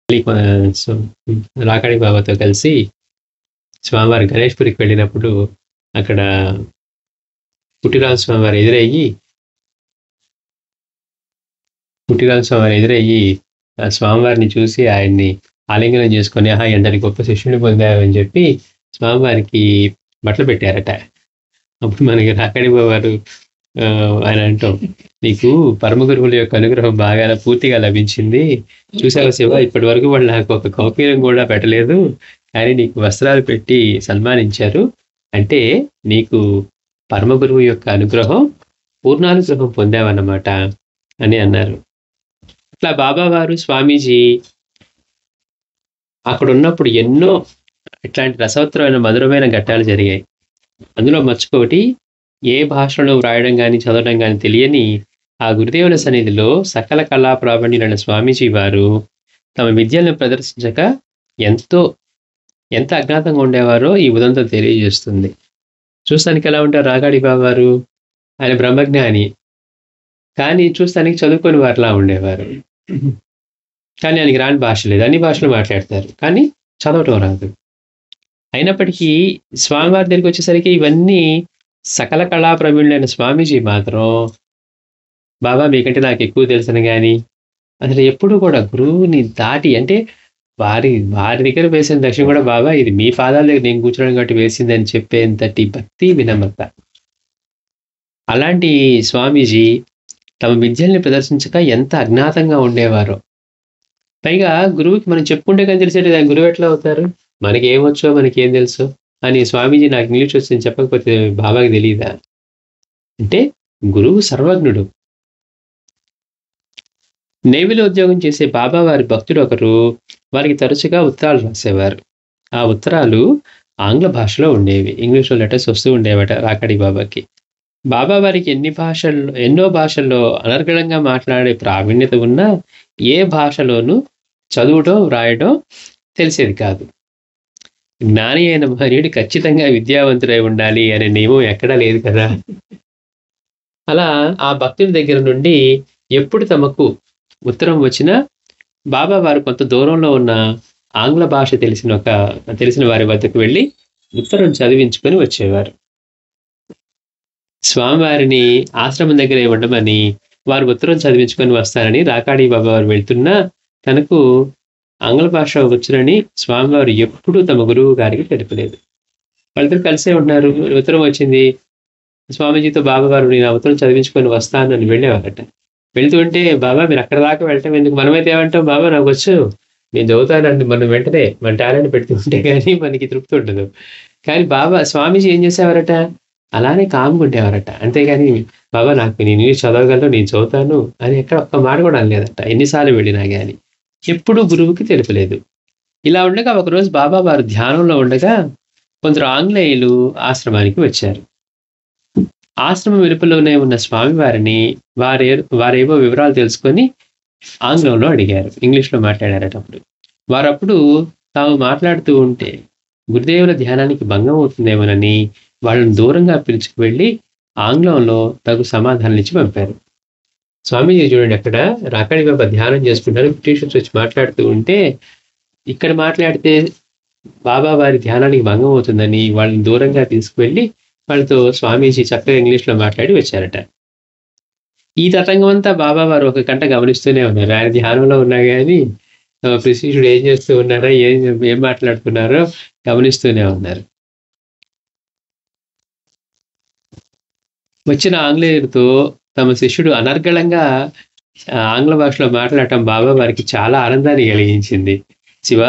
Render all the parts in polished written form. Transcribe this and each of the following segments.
So, రాకాడి బాబాతో కలిసి స్వామివారి గణేష్పురికి వెళ్ళినప్పుడు అక్కడ పుట్టిరాజు స్వామివారు ఎదురయ్యి ఆ స్వామివారిని చూసి ఆయన్ని ఆలింగనం చేసుకొని ఎంతటి గొప్ప శిష్యుని పొందావని చెప్పి స్వామివారికి బట్టలు పెట్టారట. అప్పుడు మనకి రాకాడి బాబారు ఆయన అంటాం, నీకు పరమ గురువుల యొక్క అనుగ్రహం బాగా పూర్తిగా లభించింది. చూసావా శివ, ఇప్పటి వరకు వాళ్ళు నాకు ఒక కౌపీనం కూడా పెట్టలేదు, కానీ నీకు వస్త్రాలు పెట్టి సన్మానించారు. అంటే నీకు పరమ గురువు యొక్క అనుగ్రహం, పూర్ణానుగ్రహం పొందావన్నమాట అని అన్నారు. అట్లా బాబావారు స్వామీజీ అక్కడ ఉన్నప్పుడు ఎన్నో ఇట్లాంటి రసవత్తరమైన మధురమైన ఘట్టాలు జరిగాయి. అందులో మర్చుకోటి, ఏ భాషలో వ్రాయడం కానీ చదవడం కానీ తెలియని ఆ గురుదేవుల సన్నిధిలో సకల కళా ప్రావీణ్యులైన స్వామీజీ వారు తమ విద్యలను ప్రదర్శించక ఎంత అజ్ఞాతంగా ఉండేవారో ఈ ఉదంతం తెలియజేస్తుంది. చూస్తానికి ఎలా ఉంటారు రాకాడి బాబారు? ఆయన బ్రహ్మజ్ఞాని, కానీ చూస్తానికి చదువుకొని వారిలా ఉండేవారు. కానీ ఆయనకి రాని భాష లేదు, అన్ని భాషలు మాట్లాడతారు, కానీ చదవటం రాదు. అయినప్పటికీ స్వామివారి దగ్గరికి వచ్చేసరికి ఇవన్నీ సకల కళా ప్రవీణులైన స్వామీజీ మాత్రం, బాబా మీకంటే నాకు ఎక్కువ తెలుసని కానీ అసలు ఎప్పుడు కూడా గురువుని దాటి, అంటే వారి దగ్గర వేసిన దక్షిణ కూడా, బాబా ఇది మీ పాదాల దగ్గర నేను కూర్చోడం కాబట్టి వేసింది అని చెప్పేంతటి భక్తి వినమ్రత. అలాంటి స్వామీజీ తమ విద్యల్ని ప్రదర్శించక ఎంత అజ్ఞాతంగా ఉండేవారో. పైగా గురువుకి మనం చెప్పుకుంటే కానీ తెలిసేది, గురువు ఎట్లా అవుతారు? మనకి ఏమొచ్చో మనకేం తెలుసు అని స్వామీజీ నాకు ఇంగ్లీష్ వచ్చింది చెప్పకపోతే బాబాకి తెలియదా? అంటే గురువు సర్వజ్ఞుడు. నేవీలో ఉద్యోగం చేసే బాబా వారి భక్తుడు ఒకరు వారికి తరచుగా ఉత్తరాలు రాసేవారు. ఆ ఉత్తరాలు ఆంగ్ల భాషలో ఉండేవి, ఇంగ్లీష్లో లెటర్స్ వస్తూ ఉండేవట రాకాడి బాబాకి. బాబా వారికి ఎన్నో భాషల్లో అనర్గళంగా మాట్లాడే ప్రావీణ్యత ఉన్నా ఏ భాషలోనూ చదువుటం వ్రాయడం తెలిసేది కాదు. జ్ఞాని అయిన మహనీయుడు ఖచ్చితంగా విద్యావంతుడై ఉండాలి అనే నియమం ఎక్కడా లేదు కదా. అలా ఆ భక్తుడి దగ్గర నుండి ఎప్పుడు తమకు ఉత్తరం వచ్చినా బాబా వారు కొంత దూరంలో ఉన్న ఆంగ్ల భాష తెలిసిన వారి వద్దకు వెళ్ళి ఉత్తరం చదివించుకొని వచ్చేవారు. స్వామివారిని ఆశ్రమం దగ్గరే ఉండమని వారు ఉత్తరం చదివించుకొని వస్తారని రాకాడి బాబా వారు వెళ్తున్నా తనకు ఆంగ్ల భాష వచ్చునని స్వామివారు ఎప్పుడూ తమ గురువు గారికి తెలిపలేదు. వాళ్ళిద్దరు కలిసే ఉంటున్నారు, ఉత్తరం వచ్చింది. స్వామీజీతో బాబా వారు నేను ఆ ఉత్తరం చదివించుకొని వస్తాను అని వెళ్ళేవారట. వెళ్తూ ఉంటే, బాబా మీరు అక్కడ దాకా వెళ్ళటం ఎందుకు, మనమైతే ఏమంటాం, బాబా నాకు వచ్చు నేను చదువుతానండి, మనం వెంటనే మన టాలెంట్ పెడుతూ ఉంటే కానీ మనకి తృప్తి ఉండదు. కానీ స్వామీజీ ఏం చేసేవారట, అలానే కామ్గా ఉండేవారట. అంతేగాని బాబా నాకు నేను ఇంగ్లీష్ చదవగలను, నేను చదువుతాను అని ఎక్కడ ఒక్క మాట కూడా అనలేదట, ఎన్నిసార్లు వెళ్ళినా కానీ. ఎప్పుడూ గురువుకి తెలుపలేదు. ఇలా ఉండగా ఒకరోజు బాబా వారు ధ్యానంలో ఉండగా కొందరు ఆంగ్లేయులు ఆశ్రమానికి వచ్చారు. ఆశ్రమం వెలుపలోనే ఉన్న స్వామివారిని వారేవో వివరాలు తెలుసుకొని ఆంగ్లంలో అడిగారు, ఇంగ్లీష్లో మాట్లాడారట. వారప్పుడు తాము మాట్లాడుతూ ఉంటే గురుదేవుల ధ్యానానికి భంగం అవుతుందేమోనని వాళ్ళని దూరంగా పిలుచుకు వెళ్ళి ఆంగ్లంలో తగు సమాధానాలు ఇచ్చి పంపారు. స్వామీజీ చూడండి, అక్కడ రాకాడి బాబా ధ్యానం చేసుకుంటారు, బ్రిటిషర్స్ వచ్చి మాట్లాడుతూ ఉంటే ఇక్కడ మాట్లాడితే బాబా వారి ధ్యానానికి భంగం అవుతుందని వాళ్ళని దూరంగా తీసుకువెళ్ళి వాళ్ళతో స్వామీజీ చక్కగా ఇంగ్లీష్లో మాట్లాడి వచ్చారట. ఈ తతంగం అంతా బాబా వారు ఒక గంట గమనిస్తూనే ఉన్నారు. ఆయన ధ్యానంలో ఉన్నా కానీ శిష్యుడు ఏం చేస్తూ ఉన్నారో ఏం మాట్లాడుతున్నారో గమనిస్తూనే ఉన్నారు. వచ్చిన ఆంగ్లేయులతో తమ శిష్యుడు అనర్గళంగా ఆంగ్ల భాషలో మాట్లాడటం బాబా వారికి చాలా ఆనందాన్ని కలిగించింది. శివ,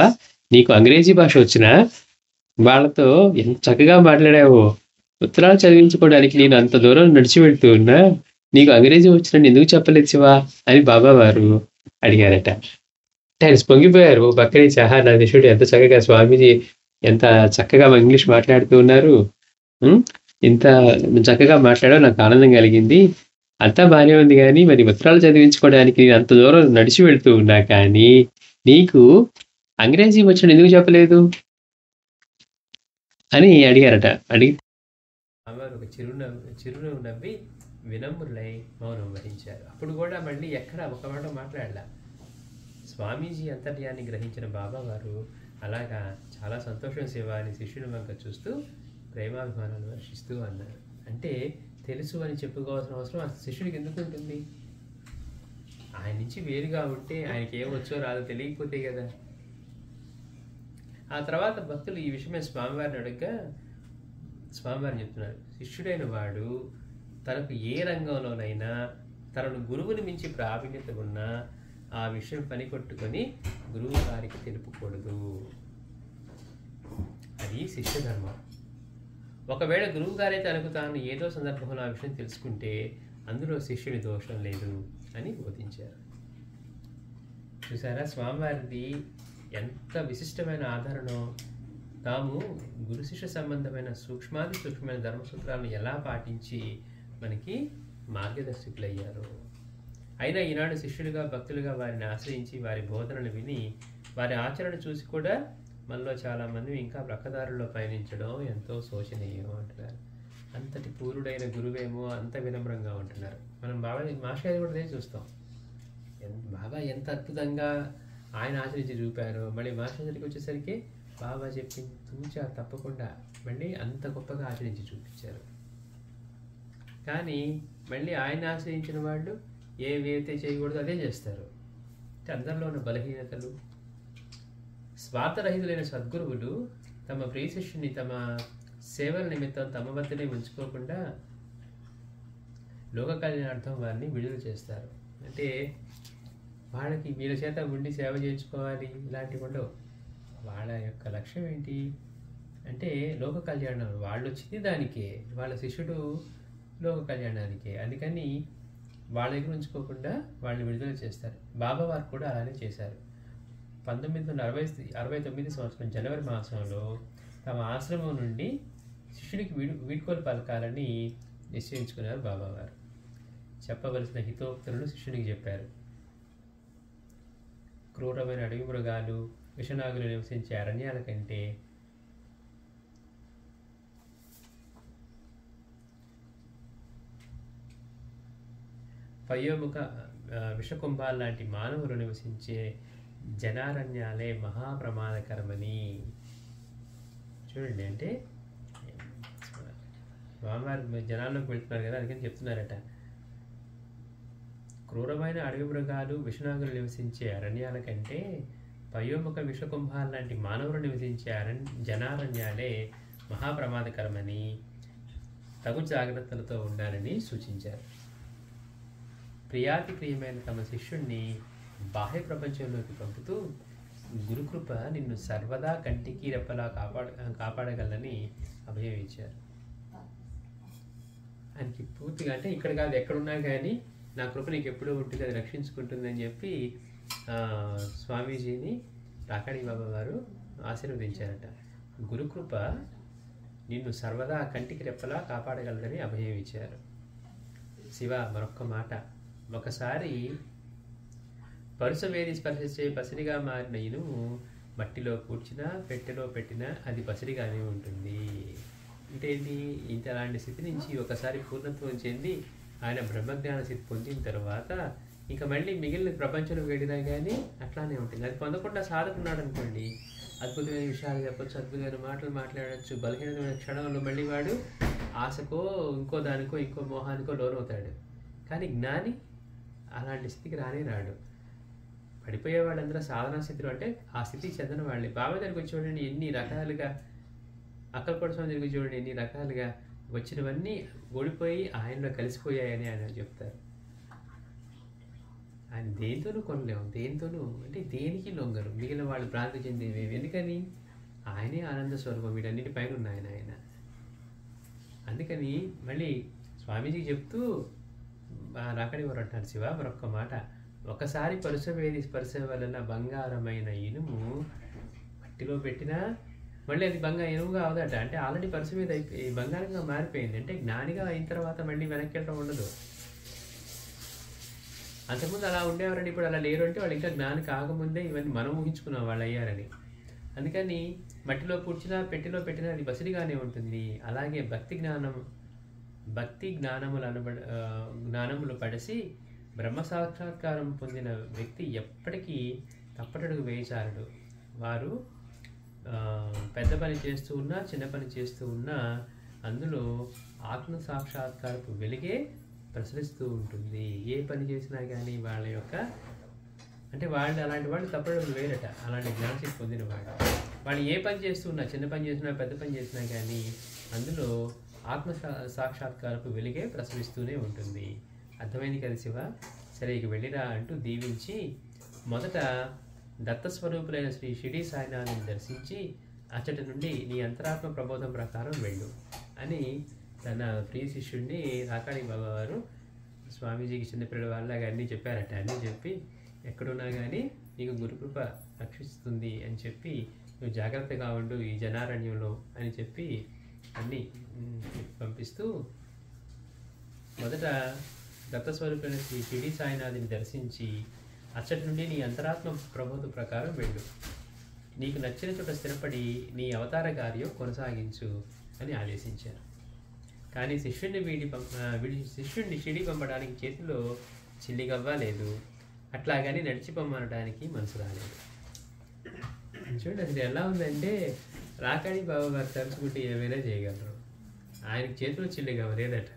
నీకు అంగ్రేజీ భాష వచ్చినా వాళ్ళతో ఎంత చక్కగా మాట్లాడావో, ఉత్తరాలు చదివించుకోవడానికి నేను అంత దూరం నడిచి వెళ్తూ ఉన్నా నీకు అంగ్రేజీ వచ్చినని ఎందుకు చెప్పలేదు శివ అని బాబా వారు అడిగారట. ఆయన పొంగిపోయారు పక్కనే, నా శిష్యుడు ఎంత చక్కగా, స్వామీజీ ఎంత చక్కగా ఇంగ్లీష్ మాట్లాడుతూ ఉన్నారు, ఇంత చక్కగా మాట్లాడో నాకు ఆనందం కలిగింది, అంతా బాగానే ఉంది, కానీ మరి ఉత్తరాలు చదివించుకోవడానికి నేను అంత దూరం నడిచి వెళ్తూ ఉన్నా కానీ నీకు అంగ్రేజీ వచ్చిన ఎందుకు చెప్పలేదు అని అడిగారట. అడిగి ఒక చిరునవ్వు నవ్వి వినమ్రులై మౌనం వహించారు. అప్పుడు కూడా మళ్ళీ ఎక్కడ ఒక మాట మాట్లాడలా. స్వామీజీ అంతర్యాన్ని గ్రహించిన బాబా వారు అలాగా చాలా సంతోషం శివ అని శిష్యుని వంక చూస్తూ ప్రేమాభిమానాలు వర్షిస్తూ అన్నారు. అంటే తెలుసు అని చెప్పుకోవాల్సిన అవసరం ఆ శిష్యుడికి ఎందుకు ఉంటుంది? ఆయన నుంచి వేరుగా ఉంటే ఆయనకి ఏం వచ్చో రాదో తెలియకపోతే కదా. ఆ తర్వాత భక్తులు ఈ విషయమే స్వామివారిని అడగగా స్వామివారు చెప్తున్నారు, శిష్యుడైన వాడు తనకు ఏ రంగంలోనైనా తనను గురువుని మించి ప్రావీణ్యత ఉన్నా ఆ విషయం పని కొట్టుకొని గురువు గారికి తెలుపకూడదు. అది శిష్య ధర్మం. ఒకవేళ గురువు గారే తనకు తాను ఏదో సందర్భంలో ఆ విషయం తెలుసుకుంటే అందులో శిష్యుని దోషం లేదు అని బోధించారు. చూసారా స్వామివారిది ఎంత విశిష్టమైన ఆదరణో. తాము గురు శిష్య సంబంధమైన సూక్ష్మమైన ధర్మసూత్రాలను ఎలా పాటించి మనకి మార్గదర్శకులయ్యారు. అయినా ఈనాడు శిష్యులుగా భక్తులుగా వారిని ఆశ్రయించి వారి బోధనలు విని వారి ఆచరణ చూసి కూడా మనలో చాలామంది ఇంకా ప్రక్కదారుల్లో పయనించడం ఎంతో శోచనీయం అంటున్నారు. అంతటి పూరుడైన గురువేమో అంత వినమ్రంగా ఉంటున్నారు. మనం బాబా మాస్టర్ కూడా అదే చూస్తాం. బాబా ఎంత అద్భుతంగా ఆయన ఆచరించి చూపారు. మళ్ళీ మాస్టర్ దగ్గరికి వచ్చేసరికి బాబా చెప్పి తూచా తప్పకుండా మళ్ళీ అంత గొప్పగా ఆచరించి చూపించారు. కానీ మళ్ళీ ఆయన ఆశ్రయించిన వాళ్ళు ఏవైతే చేయకూడదు అదే చేస్తారు. అంటే అందరిలో ఉన్న బలహీనతలు. స్వార్థరహితులైన సద్గురువులు తమ ప్రియ శిష్యుని తమ సేవల నిమిత్తం తమ వద్దనే ఉంచుకోకుండా లోక కళ్యాణార్థం వారిని విడుదల చేస్తారు. అంటే వాళ్ళకి వీళ్ళ చేత ఉండి సేవ చేయించుకోవాలి ఇలాంటివి ఉండవు. వాళ్ళ యొక్క లక్ష్యం ఏంటి అంటే లోక కళ్యాణం. వాళ్ళు వచ్చింది దానికే, వాళ్ళ శిష్యుడు లోక కళ్యాణానికే. అందుకని వాళ్ళ దగ్గర ఉంచుకోకుండా వాళ్ళని విడుదల చేస్తారు. బాబా వారు కూడా అలానే చేశారు. 1969 సంవత్సరం జనవరి మాసంలో తమ ఆశ్రమం నుండి శిష్యుడికి వీడ్కోలు పలకాలని నిశ్చయించుకున్నారు బాబావారు. చెప్పవలసిన హితోక్తులను శిష్యుడికి చెప్పారు. క్రూరమైన అడవి మృగాలు, విషనాగులు నివసించే అరణ్యాల కంటే పయోముఖ విషకుంభాల లాంటి మానవులు నివసించే జనారణ్యాలే మహాప్రమాదకరమని. చూడండి, అంటే స్వామివారి జనాల్లోకి వెళ్తున్నారు కదా, అందుకని చెప్తున్నారట. క్రూరమైన అడవి మృగాలు, విషనాగులు నివసించే అరణ్యాల కంటే పయోముఖ విషకుంభాల లాంటి మానవులు నివసించే జనారణ్యాలే మహాప్రమాదకరమని, తగు జాగ్రత్తలతో ఉండాలని సూచించారు. ప్రియాతి ప్రియమైన తమ శిష్యుణ్ణి బాహ్య ప్రపంచంలోకి పంపుతూ గురుకృప నిన్ను సర్వదా కంటికి రెప్పలా కాపాడగలని అభయం ఇచ్చారు. ఆయనకి పూర్తిగా అంటే ఇక్కడ కాదు ఎక్కడున్నా కానీ నా కృప నీకు ఎప్పుడూ ఉంటుంది, అది రక్షించుకుంటుందని చెప్పి స్వామీజీని రాకాడి బాబా వారు ఆశీర్వదించారట. గురుకృప నిన్ను సర్వదా కంటికి రెప్పలా కాపాడగలదని అభయం ఇచ్చారు. శివ మరొక్క మాట, ఒకసారి పరుసవేది స్పర్శించే పసిడిగా మారిన ఇనుము మట్టిలో కూర్చినా పెట్టెలో పెట్టినా అది పసిడిగానే ఉంటుంది. అంటే ఏంటి, ఇంతలాంటి స్థితి నుంచి ఒకసారి పూర్ణత్వం చెంది ఆయన బ్రహ్మజ్ఞాన స్థితి పొందిన తర్వాత ఇంకా మళ్ళీ మిగిలిన ప్రపంచంలో వెళ్ళినా కానీ అట్లానే ఉంటుంది. అది పొందకుండా సాధకున్నాడు అనుకోండి, అద్భుతమైన విషయాలు చెప్పచ్చు, అద్భుతమైన మాటలు మాట్లాడచ్చు. బలహీనమైన క్షణంలో మళ్ళీ వాడు ఆశకో ఇంకో దానికో ఇంకో మోహానికో లోనవుతాడు. కానీ జ్ఞాని అలాంటి స్థితికి రాడు. పడిపోయే వాళ్ళందరూ సాధనా స్థితిలో అంటే ఆ స్థితికి చెందిన వాళ్ళే. బాబా దగ్గరికి వచ్చి చూడండి ఎన్ని రకాలుగా, అక్కలపడి స్వామి దగ్గరికి చూడండి ఎన్ని రకాలుగా వచ్చినవన్నీ ఓడిపోయి ఆయనలో కలిసిపోయాయని ఆయన చెప్తారు. ఆయన దేనితోనూ కొనలేము, దేనితోనూ అంటే దేనికి లొంగరు. మిగిలిన వాళ్ళు భ్రాంతి చెందేవి. ఎందుకని ఆయనే ఆనంద స్వరూపం, వీటన్నిటి పైన ఉన్నాయన ఆయన. అందుకని మళ్ళీ స్వామీజీకి చెప్తూ రాకడి వారు అంటారు, శివ మరొక్క మాట, ఒకసారి పరుసవేది స్పర్శ వలన బంగారమైన ఇనుము మట్టిలో పెట్టినా మళ్ళీ అది ఇనుముగా అవదట. అంటే ఆల్రెడీ పరుసవేది అయిపోయి బంగారంగా మారిపోయింది. అంటే జ్ఞానిగా అయిన తర్వాత మళ్ళీ వెనక్కి వెళ్ళడం ఉండదు. అంతకుముందు అలా ఉండేవారని ఇప్పుడు అలా లేరు. అంటే వాళ్ళు ఇంకా జ్ఞాని కాకముందే ఇవన్నీ మనం ఊహించుకున్నాం వాళ్ళు అయ్యారని. అందుకని మట్టిలో కూర్చున్నా పెట్టిలో పెట్టినా అది బసిడిగానే ఉంటుంది. అలాగే భక్తి జ్ఞానములు పడిసి బ్రహ్మ సాక్షాత్కారం పొందిన వ్యక్తి ఎప్పటికీ తప్పటడుగు వేయచారడు. వారు పెద్ద పని చేస్తూ ఉన్నా, చిన్న పని చేస్తూ ఉన్నా అందులో ఆత్మ సాక్షాత్కారపు వెలుగే ప్రసరిస్తూ ఉంటుంది. ఏ పని చేసినా కానీ వాళ్ళ యొక్క అంటే వాళ్ళు అలాంటి వాళ్ళు తప్పటడుగులు వేయరట. అలాంటి జ్ఞానశక్తి పొందిన వాళ్ళు ఏ పని చేస్తున్నా, చిన్న పని చేసినా పెద్ద పని చేసినా కానీ అందులో ఆత్మ సాక్షాత్కారపు వెలుగే ప్రసరిస్తూనే ఉంటుంది. అర్థమైంది కదా శివ? సరే ఇక వెళ్ళిరా అంటూ దీవించి మొదట దత్తస్వరూపులైన శ్రీ షిరిడి సాయినాథుని దర్శించి అచ్చటి నుండి నీ అంతరాత్మ ప్రబోధం ప్రకారం వెళ్ళు అని తన ప్రియ శిష్యుడిని రాకాడి బాబా వారు స్వామీజీకి చిన్నపిల్లల వాళ్ళగా అన్నీ చెప్పారట. అన్నీ చెప్పి ఎక్కడున్నా కానీ నీకు గురుకృప రక్షిస్తుంది అని చెప్పి నువ్వు జాగ్రత్తగా ఉండు ఈ జనారణ్యంలో అని చెప్పి అన్నీ పంపిస్తూ మొదట దత్తస్వరూపైన శ్రీ షిరిడి సాయినాథుని దర్శించి అచ్చటి నుండి నీ అంతరాత్మ ప్రబోధ ప్రకారం వెళ్ళు. నీకు నచ్చిన చోట స్థిరపడి నీ అవతార కార్యం కొనసాగించు అని ఆదేశించారు. కానీ శిష్యుడిని షిరిడి పంపడానికి చేతిలో చిల్లిగవ్వ లేదు. అట్లాగని నడిచి పంపనడానికి మనసు రాలేదు. చూడండి అసలు ఎలా ఉందంటే రాకాడి బాబా గారు తలుచుకుంటే ఏమైనా చేయగలరు. ఆయనకి చేతిలో చిల్లిగవ్వ లేదట.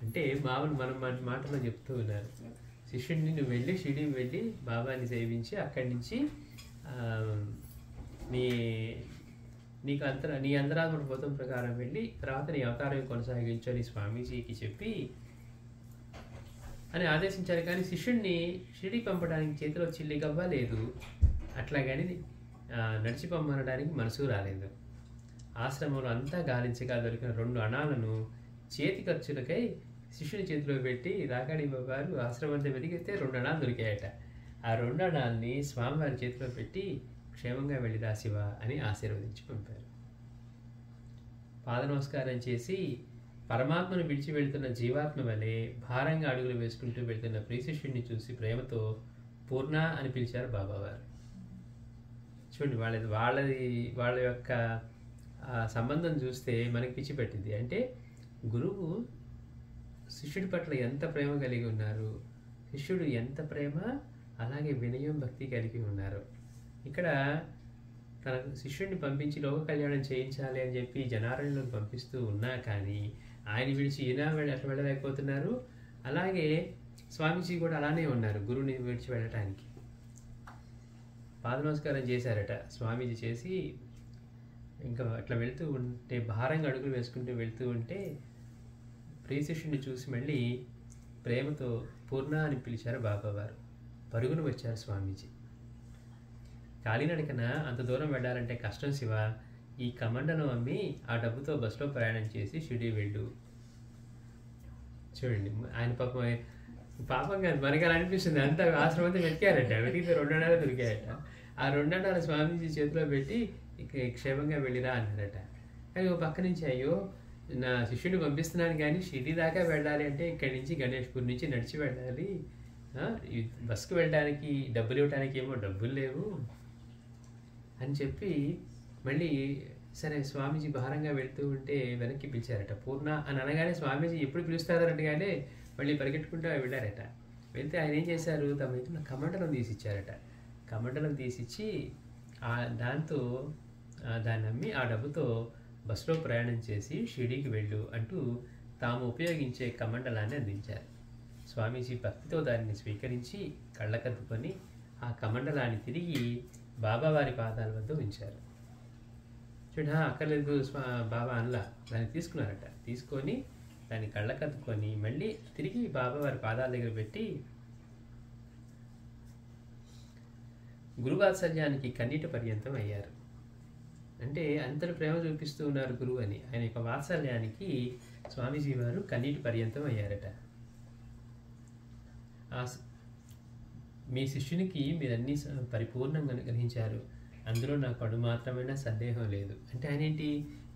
అంటే మామూలు మనం మాటలో చెప్తూ ఉన్నారు, శిష్యుడిని నువ్వు వెళ్ళి షిరిడి వెళ్ళి బాబాని సేవించి అక్కడి నుంచి నీ అంతరాత్మ బోధం ప్రకారం వెళ్ళి తర్వాత నీ అవతారం కొనసాగించు అని స్వామీజీకి చెప్పి అని ఆదేశించారు. కానీ శిష్యుడిని షిరిడి పంపడానికి చేతిలో చిల్లిగవ్వ లేదు. అట్లాగని నడిచి పంపనడానికి మనసు రాలేదు. ఆశ్రమంలో అంతా గాలించగా దొరికిన 2 అణాలను చేతి ఖర్చులకై శిష్యుని చేతిలో పెట్టి రాకాడి బాబా గారు ఆశ్రమంతో వెతికితే 2 అణాలు దొరికాయట. ఆ 2 అణాలని స్వామివారి చేతిలో పెట్టి క్షేమంగా వెళ్ళిరా శివ అని ఆశీర్వదించి పంపారు. పాద నమస్కారం చేసి పరమాత్మను విడిచి వెళ్తున్న జీవాత్మ వలె భారంగా అడుగులు వేసుకుంటూ వెళ్తున్న ప్రియ శిష్యుడిని చూసి ప్రేమతో పూర్ణ అని పిలిచారు బాబావారు. చూడండి వాళ్ళ యొక్క సంబంధం చూస్తే మనకి పిచ్చి పెట్టింది. అంటే గురువు శిష్యుడి పట్ల ఎంత ప్రేమ కలిగి ఉన్నారు, శిష్యుడు ఎంత ప్రేమ అలాగే వినయం భక్తి కలిగి ఉన్నారు. ఇక్కడ తన శిష్యుడిని పంపించి లోక కళ్యాణం చేయించాలి అని చెప్పి జనారణ్యంలో పంపిస్తూ ఉన్నా కానీ ఆయన విడిచి ఈయన అట్లా వెళ్ళలేకపోతున్నారు. అలాగే స్వామీజీ కూడా అలానే ఉన్నారు గురువుని విడిచి వెళ్ళటానికి. పాద నమస్కారం చేశారట స్వామీజీ చేసి ఇంకా అట్లా వెళ్తూ ఉంటే భారంగా అడుగులు వేసుకుంటూ వెళ్తూ ఉంటే ప్రియ శిష్యుడిని చూసి మళ్ళీ ప్రేమతో పూర్ణ అని పిలిచారు బాబావారు. పరుగును వచ్చారు స్వామీజీ. కాలినడకన అంత దూరం వెళ్ళాలంటే కష్టం శివ, ఈ కమండలం అమ్మి ఆ డబ్బుతో బస్సులో ప్రయాణం చేసి షిరిడి వెళ్ళు. చూడండి ఆయన పాపం కాదు మనకి అలా అనిపిస్తుంది. అంత ఆశ్రమంతో వెతికారట, వెతికితే 2 అణాలు దొరికాయట. ఆ 2 అణాలు స్వామీజీ చేతిలో పెట్టి క్షేమంగా వెళ్ళిరా అన్నారట. కానీ ఓ పక్క నుంచి అయ్యో నా శిష్యుడిని పంపిస్తున్నాను కానీ షిరిడి దాకా వెళ్ళాలి అంటే ఇక్కడి నుంచి గణేష్పూర్ నుంచి నడిచి వెళ్ళాలి, బస్సుకు వెళ్ళడానికి డబ్బులు ఇవ్వడానికి ఏమో డబ్బులు లేవు అని చెప్పి మళ్ళీ సరే స్వామీజీ భారంగా వెళ్తూ ఉంటే వెనక్కి పిలిచారట. పూర్ణ అని అనగానే స్వామీజీ ఎప్పుడు పిలుస్తారనగానే మళ్ళీ పరిగెట్టుకుంటూ వెళ్ళారట. వెళ్తే ఆయన ఏం చేశారు, తమ ఇంట్లో కమండలం తీసిచ్చారట. కమండలం తీసిచ్చి దాంతో దాన్ని అమ్మి ఆ డబ్బుతో బస్సులో ప్రయాణం చేసి షిరిడీకి వెళ్ళు అంటూ తాము ఉపయోగించే కమండలాన్ని అందించారు. స్వామీజీ భక్తితో దానిని స్వీకరించి కళ్ళకద్దుకొని ఆ కమండలాన్ని తిరిగి బాబావారి పాదాల వద్ద ఉంచారు. చూడ అక్కర్లేదు బాబా అనలా, దాన్ని తీసుకున్నారట. తీసుకొని దాన్ని కళ్ళకద్దుకొని మళ్ళీ తిరిగి బాబావారి పాదాల దగ్గర పెట్టి గురువాత్సల్యానికి కన్నీటి పర్యంతం అయ్యారు. అంటే అంతటి ప్రేమ చూపిస్తూ ఉన్నారు గురువు అని. ఆయన యొక్క వాత్సల్యానికి స్వామీజీ వారు కన్నీటి పర్యంతం అయ్యారట. మీ శిష్యునికి మీరన్నీ పరిపూర్ణంగా అనుగ్రహించారు, అందులో నాకు అణు మాత్రమైనా సందేహం లేదు. అంటే ఆయన ఏంటి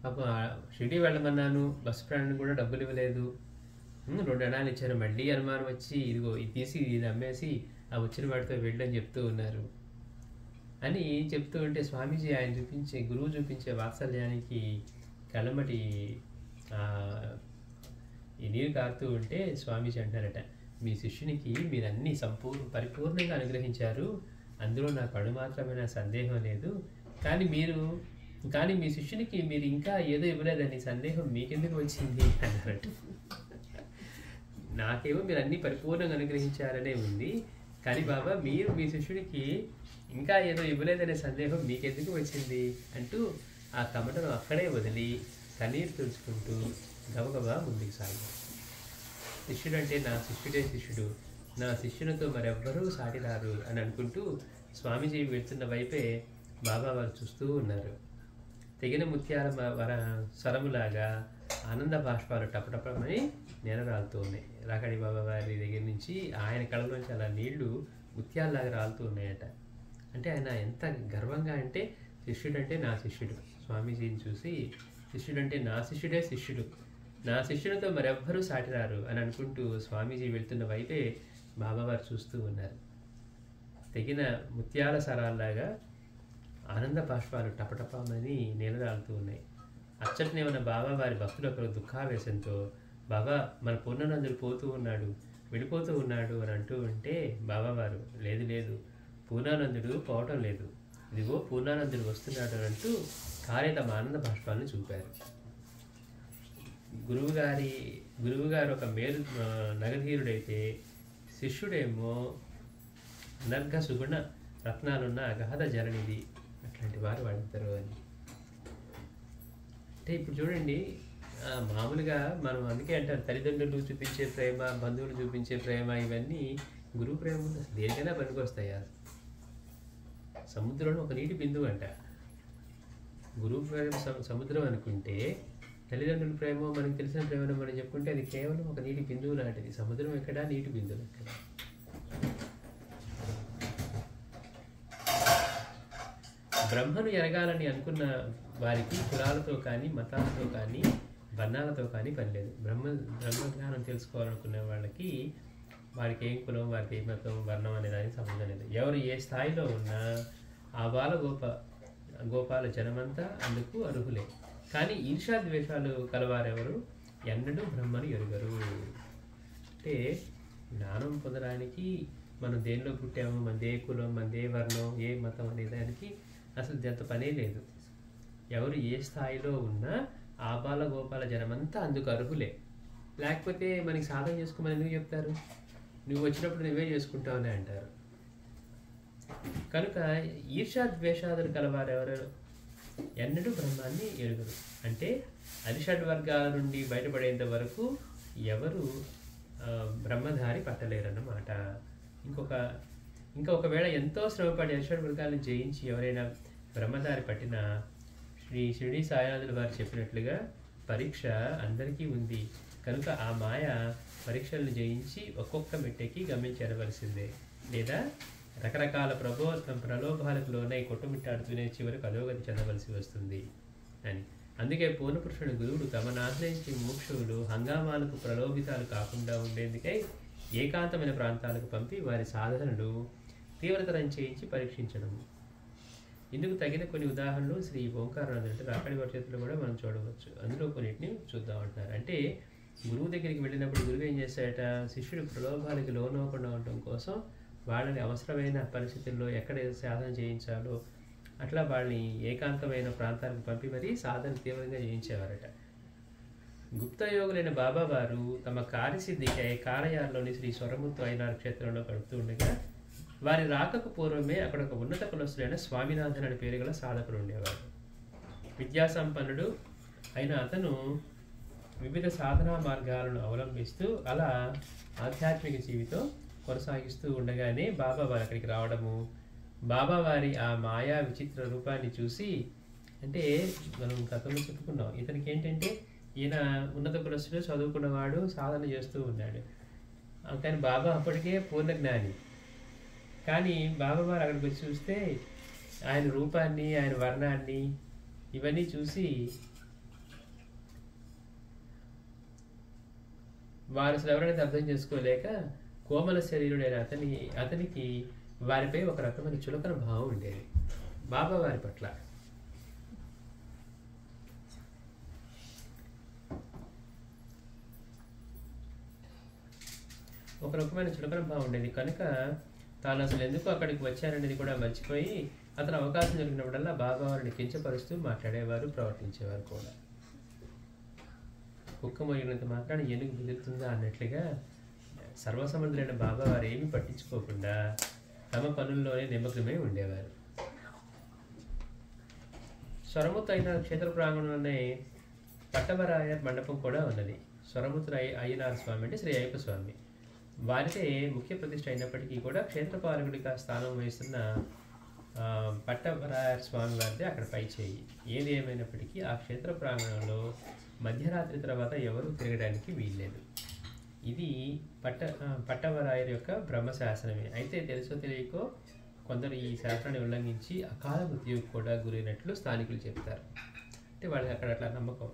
పాపం షిరిడి వెళ్ళమన్నాను, బస్సు ప్రయాణం కూడా డబ్బులు ఇవ్వలేదు, 2 అణాలు ఇచ్చారు, మళ్ళీ అనుమానం వచ్చి ఇదిగో ఇది తీసి ఇది అమ్మేసి ఆ వచ్చిన వాటితో వెళ్ళని చెప్తూ ఉన్నారు అని చెప్తూ ఉంటే స్వామీజీ ఆయన చూపించే గురువు చూపించే వాత్సల్యానికి కళ్ళమటి ఈ నీరు కారుతూ ఉంటే స్వామీజీ అంటారట, మీ శిష్యునికి మీరన్నీ పరిపూర్ణంగా అనుగ్రహించారు, అందులో నాకు అణుమాత్రమైన సందేహం లేదు. కానీ మీ శిష్యునికి మీరు ఇంకా ఏదో ఇవ్వలేదని సందేహం మీకెందుకు వచ్చింది అన్నారట. నాకేమో మీరు అన్నీ పరిపూర్ణంగా అనుగ్రహించారనే ఉంది, కానీ బాబా మీరు మీ శిష్యుడికి ఇంకా ఏదో ఇవ్వలేదనే సందేహం మీకెందుకు వచ్చింది అంటూ ఆ కమటను అక్కడే వదిలి కన్నీరు తుడుచుకుంటూ గబగబా ముందుకు సాగారు. శిష్యుడు అంటే నా శిష్యుడే శిష్యుడు, నా శిష్యునితో మరెవ్వరూ సాటిరారు అని అనుకుంటూ స్వామీజీ వెళ్తున్న వైపే బాబా వారు చూస్తూ ఉన్నారు. తెగిన ముత్యాల స్వరములాగా ఆనంద బాష్పాలు టపటపమని నేలరాలుతూ ఉన్నాయి. రాకాడి బాబా వారి దగ్గర నుంచి ఆయన కళ్ళలోంచి అలా నీళ్లు ముత్యాలలాగా రాలుతూ ఉన్నాయట. అంటే ఆయన ఎంత గర్వంగా అంటే శిష్యుడంటే నా శిష్యుడు, స్వామీజీని చూసి శిష్యుడంటే నా శిష్యుడే శిష్యుడు, నా శిష్యునితో మరెవ్వరూ సాటిరారు అని అనుకుంటూ స్వామీజీ వెళ్తున్న వైపే బాబావారు చూస్తూ ఉన్నారు. తెగిన ముత్యాల సరాల్లాగా ఆనంద బాష్పాలు టపటపమని నేలరాలుతూ ఉన్నాయి. అచ్చటనే ఉన్న బాబా వారి భక్తులు ఒకరు దుఃఖావేశంతో, బాబా మన పూర్ణానందుడు పోతూ ఉన్నాడు, వెళ్ళిపోతూ ఉన్నాడు అని అంటూ ఉంటే బాబావారు లేదు లేదు, పూర్ణానందుడు పోవటం లేదు, ఇదిగో పూర్ణానందుడు వస్తున్నాడు అని అంటూ కారే తమ ఆనంద బాష్పాలను చూపారు. గురువుగారు ఒక మేలు నగధీరుడైతే శిష్యుడేమో అనర్ఘ సుగుణ రత్నాలున్న అగాధ జలనిధి, అట్లాంటి వారు వాడతారు అని. అంటే ఇప్పుడు చూడండి, మామూలుగా మనం అందుకే అంటారు తల్లిదండ్రులు చూపించే ప్రేమ, బంధువులు చూపించే ప్రేమ, ఇవన్నీ గురువు ప్రేమ దేనికైనా పనికొస్తాయా? సముద్రంలో ఒక నీటి బిందువు అంట. గురువు ప్రేమ సముద్రం అనుకుంటే, తల్లిదండ్రుల ప్రేమ మనకు తెలిసిన ప్రేమను మనం చెప్పుకుంటే అది కేవలం ఒక నీటి బిందువు లాంటిది. సముద్రం ఎక్కడ, నీటి బిందువు ఎక్కడ. బ్రహ్మను ఎరగాలని అనుకున్న వారికి కులాలతో కానీ, మతాలతో కానీ, వర్ణాలతో కానీ పనిలేదు. బ్రహ్మజ్ఞానం తెలుసుకోవాలనుకునే వాళ్ళకి వారికి ఏం కులం, వారికి ఏ మతం, వర్ణం అనే దానికి సంబంధం లేదు. ఎవరు ఏ స్థాయిలో ఉన్నా ఆ బాల గోపాల జనమంతా అందుకు అర్హులే. కానీ ఈర్ష్యాద్వేషాలు కలవారెవరు ఎన్నడూ బ్రహ్మను ఎరుగరు. అంటే జ్ఞానం పొందడానికి మనం దేనిలో పుట్టాము, మనదే కులం, మనదే వర్ణం, ఏ మతం అనే దానికి అసలు ఎంత పనే లేదు. ఎవరు ఏ స్థాయిలో ఉన్నా ఆ బాల గోపాల జనమంతా అందుకు అర్హులే. లేకపోతే మనకి సాధన చేసుకోమని ఎందుకు చెప్తారు? నువ్వు వచ్చినప్పుడు నువ్వే చేసుకుంటావని అంటారు. కనుక ఈర్ష్యాద్వేషాదులు కలవారెవరు ఎన్నడూ బ్రహ్మాన్ని ఎరుగరు. అంటే అరిషడ్ వర్గాల నుండి బయటపడేంత వరకు ఎవరు బ్రహ్మధారి పట్టలేరన్నమాట. ఒకవేళ ఎంతో శ్రమపడి అరిషడ్ వర్గాలను జయించి ఎవరైనా బ్రహ్మధారి పట్టినా శ్రీ షిరిడి సాయినాథుల వారు చెప్పినట్లుగా పరీక్ష అందరికీ ఉంది. కనుక ఆ మాయ పరీక్షలను జయించి ఒక్కొక్క మెట్టెకి గమ్యం చేరవలసిందే, లేదా రకరకాల ప్రలోభాలకు లోనై కొట్టుమిట్టాడుతూనే చివరికి అధోగతి చెందవలసి వస్తుంది అని. అందుకే పూర్ణపురుషుని గురువుడు తమను ఆశ్రయించి మోక్షులు హంగామాలకు ప్రలోభితాలు కాకుండా ఉండేందుకై ఏకాంతమైన ప్రాంతాలకు పంపి వారి సాధనలు తీవ్రతరం చేయించి పరీక్షించడం. ఇందుకు తగిన కొన్ని ఉదాహరణలు శ్రీ ఓంకారానంద అంటే రాకాడి వారి చేతుల్లో కూడా మనం చూడవచ్చు. అందులో కొన్నిటిని చూద్దాం అంటున్నారు. అంటే గురువు దగ్గరికి వెళ్ళినప్పుడు గురువు ఏం చేశాడట, శిష్యుడు ప్రలోభాలకి లోనవ్వకుండా ఉండటం కోసం వాళ్ళని అవసరమైన పరిస్థితుల్లో ఎక్కడ సాధన చేయించాలో అట్లా వాళ్ళని ఏకాంతమైన ప్రాంతాలకు పంపి మరీ సాధన తీవ్రంగా చేయించేవారట. గుప్తయోగులైన బాబా వారు తమ కార్యసిద్ధికై కారయార్లోని శ్రీ స్వరముత్తు ఐనారు క్షేత్రంలో గడుపుతూ ఉండగా వారి రాకకు పూర్వమే అక్కడ ఒక ఉన్నత కులస్తుడైన స్వామినాథన్ అనే పేరు గల సాధకుడు ఉండేవాడు. విద్యాసంపన్నుడు అయిన అతను వివిధ సాధనా మార్గాలను అవలంబిస్తూ అలా ఆధ్యాత్మిక జీవితం కొనసాగిస్తూ ఉండగానే బాబా వారు అక్కడికి రావడము, బాబా వారి ఆ మాయా విచిత్ర రూపాన్ని చూసి, అంటే మనం గతంలో చెప్పుకున్నాం, ఇతనికి ఏంటంటే ఈయన ఉన్నత కులస్తుడు, చదువుకున్నవాడు, సాధన చేస్తూ ఉన్నాడు. కానీ బాబా అప్పటికే పూర్ణ జ్ఞాని. కానీ బాబా వారు అక్కడికి వచ్చి చూస్తే ఆయన రూపాన్ని, ఆయన వర్ణాన్ని ఇవన్నీ చూసి వారు అసలు ఎవరైనా అర్థం చేసుకోలేక కోమల శరీరుడైన అతనికి వారిపై ఒక రకమైన చులకన భావం ఉండేది బాబా వారి పట్ల. ఒక రకమైన చులకన భావం ఉండేది కనుక తాను అసలు ఎందుకు అక్కడికి వచ్చారనేది కూడా మర్చిపోయి అతను అవకాశం దొరికినప్పుడల్లా బాబావారిని కించపరుస్తూ మాట్లాడేవారు, ప్రవర్తించేవారు కూడా. కుక్క మొయ్యినంత మాత్రాన ఏనుగు బెదురుతుందా అన్నట్లుగా సర్వసమర్థులైన బాబావారు ఏమీ పట్టించుకోకుండా తమ పనుల్లోనే నిమగ్నమై ఉండేవారు. స్వరముత్తు అయిన క్షేత్ర ప్రాంగణంలోనే పట్టవరాయర్ మండపం కూడా ఉన్నది. స్వరముత్తు అయ్యనార్ స్వామి అంటే శ్రీ అయ్యప్ప స్వామి వారితే ముఖ్య ప్రతిష్ఠ అయినప్పటికీ కూడా క్షేత్రపాలకుడిగా స్థానం వహిస్తున్న పట్టవరాయర్ స్వామి వారిదే అక్కడ పై చేయి. ఏది ఏమైనప్పటికీ ఆ క్షేత్ర ప్రాంగణంలో మధ్యరాత్రి తర్వాత ఎవరూ తిరగడానికి వీల్లేదు. ఇది పట్టవరాయర్ యొక్క బ్రహ్మశాసనమే. అయితే తెలుసో తెలియకో కొందరు ఈ శాస్త్రాన్ని ఉల్లంఘించి అకాల మృత్యువుకు కూడా గురైనట్లు స్థానికులు చెప్తారు. అంటే వాళ్ళకి అక్కడ అట్లా నమ్మకం.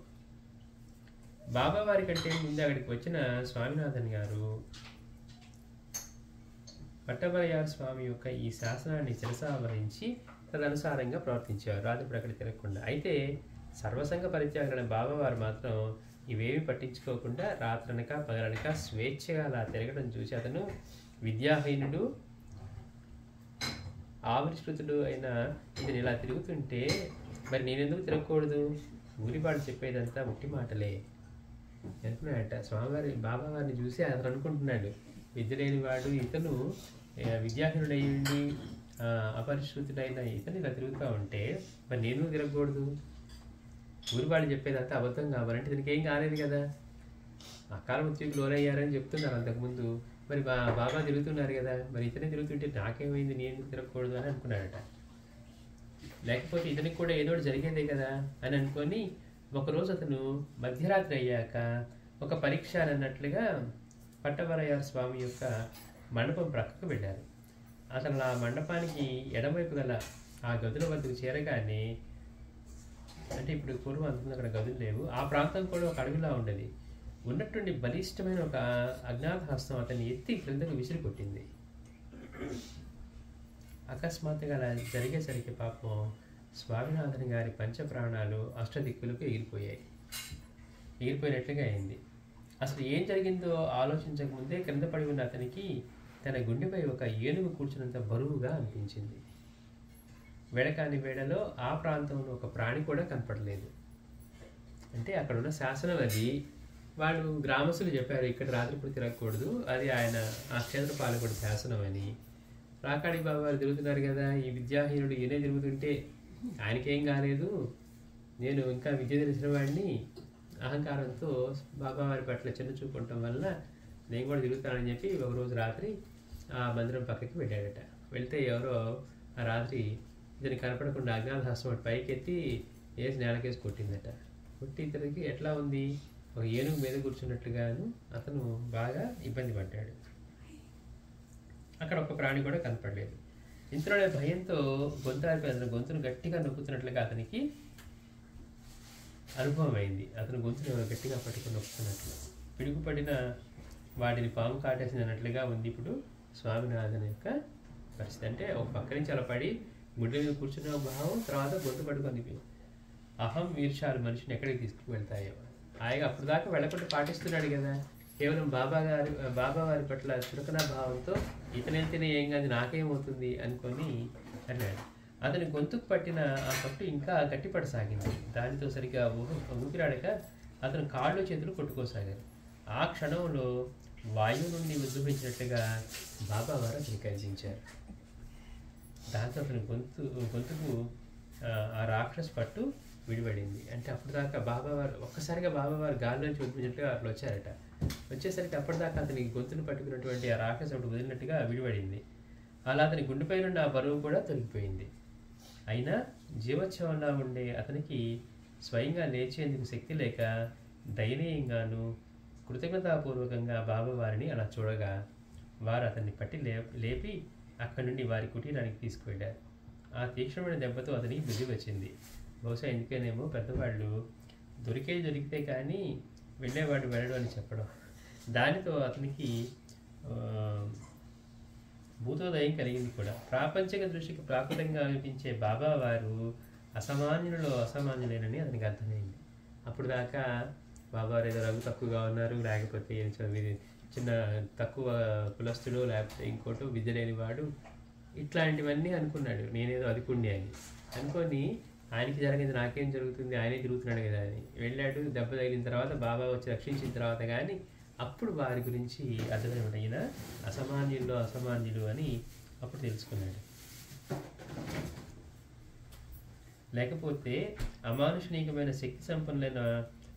బాబావారి కంటే ముందు అక్కడికి వచ్చిన స్వామినాథన్ గారు పట్టవరాయర్ స్వామి యొక్క ఈ శాసనాన్ని శిరసావరించి తదనుసారంగా ప్రవర్తించేవారు, రాత్రి అక్కడ తిరగకుండా. అయితే సర్వసంగ పరిత్యాగమైన బాబావారు మాత్రం ఇవేమి పట్టించుకోకుండా రాత్రనక పగలనక స్వేచ్ఛగా అలా తిరగడం చూసి అతను విద్యాహీనుడు, ఆవిష్కృతుడు అయిన ఇతను ఇలా తిరుగుతుంటే మరి నేనెందుకు తిరగకూడదు, ఊరివాడు చెప్పేదంతా ముట్టి మాటలే అనుకున్నాడట. స్వామివారి బాబావారిని చూసి అతను అనుకుంటున్నాడు, విద్య లేనివాడు ఇతను విద్యాహీనుడు అయ్యింది, అపరిష్కృతుడైన ఇతను ఇలా తిరుగుతూ ఉంటే మరి నేను తిరగకూడదు, ఊరివాళ్ళు చెప్పేదంతా అబద్ధం కావాలంటే ఇతనికి ఏం కాలేదు కదా, అకాల మృత్యువుకి లోనయ్యారని చెప్తున్నారు అంతకుముందు, మరి బాబా తిరుగుతున్నారు కదా, మరి ఇతనే తిరుగుతుంటే నాకేమైంది, నేను తిరగకూడదు అని అనుకున్నాడట. లేకపోతే ఇతనికి కూడా ఏదో జరిగేదే కదా అని అనుకొని ఒకరోజు అతను మధ్యరాత్రి అయ్యాక ఒక పరీక్ష అన్నట్లుగా పట్టవరాయర్ స్వామి యొక్క మండపం ప్రక్కకు వెళ్ళారు. అతను ఆ మండపానికి ఎడమవైపు గల ఆ గదుల వద్దకు చేరగానే, అంటే ఇప్పుడు పూర్వం అంటుంది అక్కడ గదులు లేవు, ఆ ప్రాంతం కూడా ఒక అడవిలా ఉండేది. ఉన్నట్టుండి బలిష్టమైన ఒక అజ్ఞాత హస్తం అతన్ని ఎత్తి క్రిందకు విసిరి కొట్టింది. అకస్మాత్తుగా అలా జరిగేసరికి పాపం స్వామినాథన్ గారి పంచప్రాణాలు అష్టదిక్కులకు ఎగిరిపోయినట్లుగా అయింది. అసలు ఏం జరిగిందో ఆలోచించకముందే క్రింద పడి ఉన్న అతనికి తన గుండెపై ఒక ఏనుగు కూర్చున్నంత బరువుగా అనిపించింది. వేడకాని వేడలో ఆ ప్రాంతంలో ఒక ప్రాణి కూడా కనపడలేదు. అంటే అక్కడ ఉన్న శాసనం అది. వాళ్ళు గ్రామస్తులు చెప్పారు ఇక్కడ రాత్రిపూట తిరగకూడదు, అది ఆయన ఆ క్షేత్ర పాలకుడి శాసనం అని. రాకాడి బాబా వారు తిరుగుతున్నారు కదా, ఈ విద్యాహీనుడు ఈయనే తిరుగుతుంటే ఆయనకేం కాలేదు, నేను ఇంకా విద్య తెలిసిన వాడిని అహంకారంతో బాబావారి పట్ల చిన్న చూపుకుంటాం వల్ల నేను కూడా తిరుగుతానని చెప్పి ఒకరోజు రాత్రి ఆ మందిరం పక్కకి వెళ్ళాడట. వెళ్తే ఎవరో ఆ రాత్రి ఇతని కనపడకుండా అజ్ఞాత హస్తం పైకెత్తి వేసి నేలకేసి కొట్టిందట. కొట్టి ఇతనికి ఎట్లా ఉంది, ఒక ఏనుగు మీద కూర్చున్నట్లుగాను అతను బాగా ఇబ్బంది పడ్డాడు. అక్కడ ఒక ప్రాణి కూడా కనపడలేదు. ఇంతలోనే భయంతో గొంతును గట్టిగా నొక్కుతున్నట్లుగా అతనికి అనుభవం అయింది. అతను గొంతును గట్టిగా పట్టుకుని నొక్కుతున్నట్లు, పిడుగుపడిన వాటిని పాము కాటేసింది అన్నట్లుగా ఉంది ఇప్పుడు స్వామినాథన్ యొక్క పరిస్థితి. అంటే ఒక పక్క నుంచి అలా పడి గుడ్డ మీద కూర్చున్న భావం, తర్వాత గొంతు పట్టుకొని అహం ఈర్ష్యాలు మనిషిని ఎక్కడికి తీసుకువెళ్తాయో. ఆయన అప్పుడు దాకా వెళ్ళకుండా పాటిస్తున్నాడు కదా, కేవలం బాబావారి పట్ల చులకన భావంతో ఇతనైతేనే ఏం కాదు నాకేమవుతుంది అనుకొని అన్నాడు. అతని గొంతుకు పట్టిన ఆ పట్టు ఇంకా గట్టిపడసాగింది. దానితో సరిగ్గా ఊపిరాడక అతను కాళ్ళు చేతులు కొట్టుకోసాగారు. ఆ క్షణంలో వాయువు నుండి ఉద్భవించినట్లుగా బాబావారు అతను కనిపించారు. దాంతో అతని గొంతుకు ఆ రాక్షస పట్టు విడిపడింది. అంటే అప్పటిదాకా ఒక్కసారిగా బాబావారు గాలిలోంచి ఉద్భవించినట్టుగా అట్లా వచ్చారట. వచ్చేసరికి అప్పటిదాకా అతని గొంతును పట్టుకున్నటువంటి ఆ రాక్షస ఒకటి వదిలినట్టుగా విడిపడింది. అలా అతని గుండెపై నుండి ఆ బరువు కూడా తొలగిపోయింది. అయినా జీవోత్సవంలా ఉండే అతనికి స్వయంగా లేచేందుకు శక్తి లేక దయనీయంగాను కృతజ్ఞతాపూర్వకంగా బాబావారిని అలా చూడగా వారు అతన్ని పట్టి లేపి అక్కడి నుండి వారి కుటీరానికి తీసుకువెళ్ళారు. ఆ తీక్షణమైన దెబ్బతో అతనికి బుద్ధి వచ్చింది. బహుశా ఎందుకేనేమో పెద్దవాళ్ళు దొరికితే కానీ వెళ్ళేవాడు వెళ్ళడు అని చెప్పడం. దానితో అతనికి భూతోదయం కలిగింది కూడా. ప్రాపంచిక దృష్టికి ప్రాకృతంగా అనిపించే బాబావారు అసామాన్యులలో అసామాన్యులేనని అతనికి అర్థమైంది. అప్పుడు దాకా బాబావారు ఏదో రంగు తక్కువగా ఉన్నారు, లేకపోతే చిన్న తక్కువ కులస్తుడు, లేకపోతే ఇంకోటో విద్య లేనివాడు, ఇట్లాంటివన్నీ అనుకున్నాడు. నేనేదో అధికుణ్ణి అని అనుకొని, ఆయనకి జరిగింది నాకేం జరుగుతుంది, ఆయనే తిరుగుతున్నాడు కదా అని వెళ్ళాడు. దెబ్బ తగిలిన తర్వాత బాబా వచ్చి రక్షించిన తర్వాత కానీ అప్పుడు వారి గురించి అర్థమైన ఈయన అసామాన్యుల్లో అసామాన్యులు అని అప్పుడు తెలుసుకున్నాడు. లేకపోతే అమానుషణీయమైన శక్తి సంపన్నులైన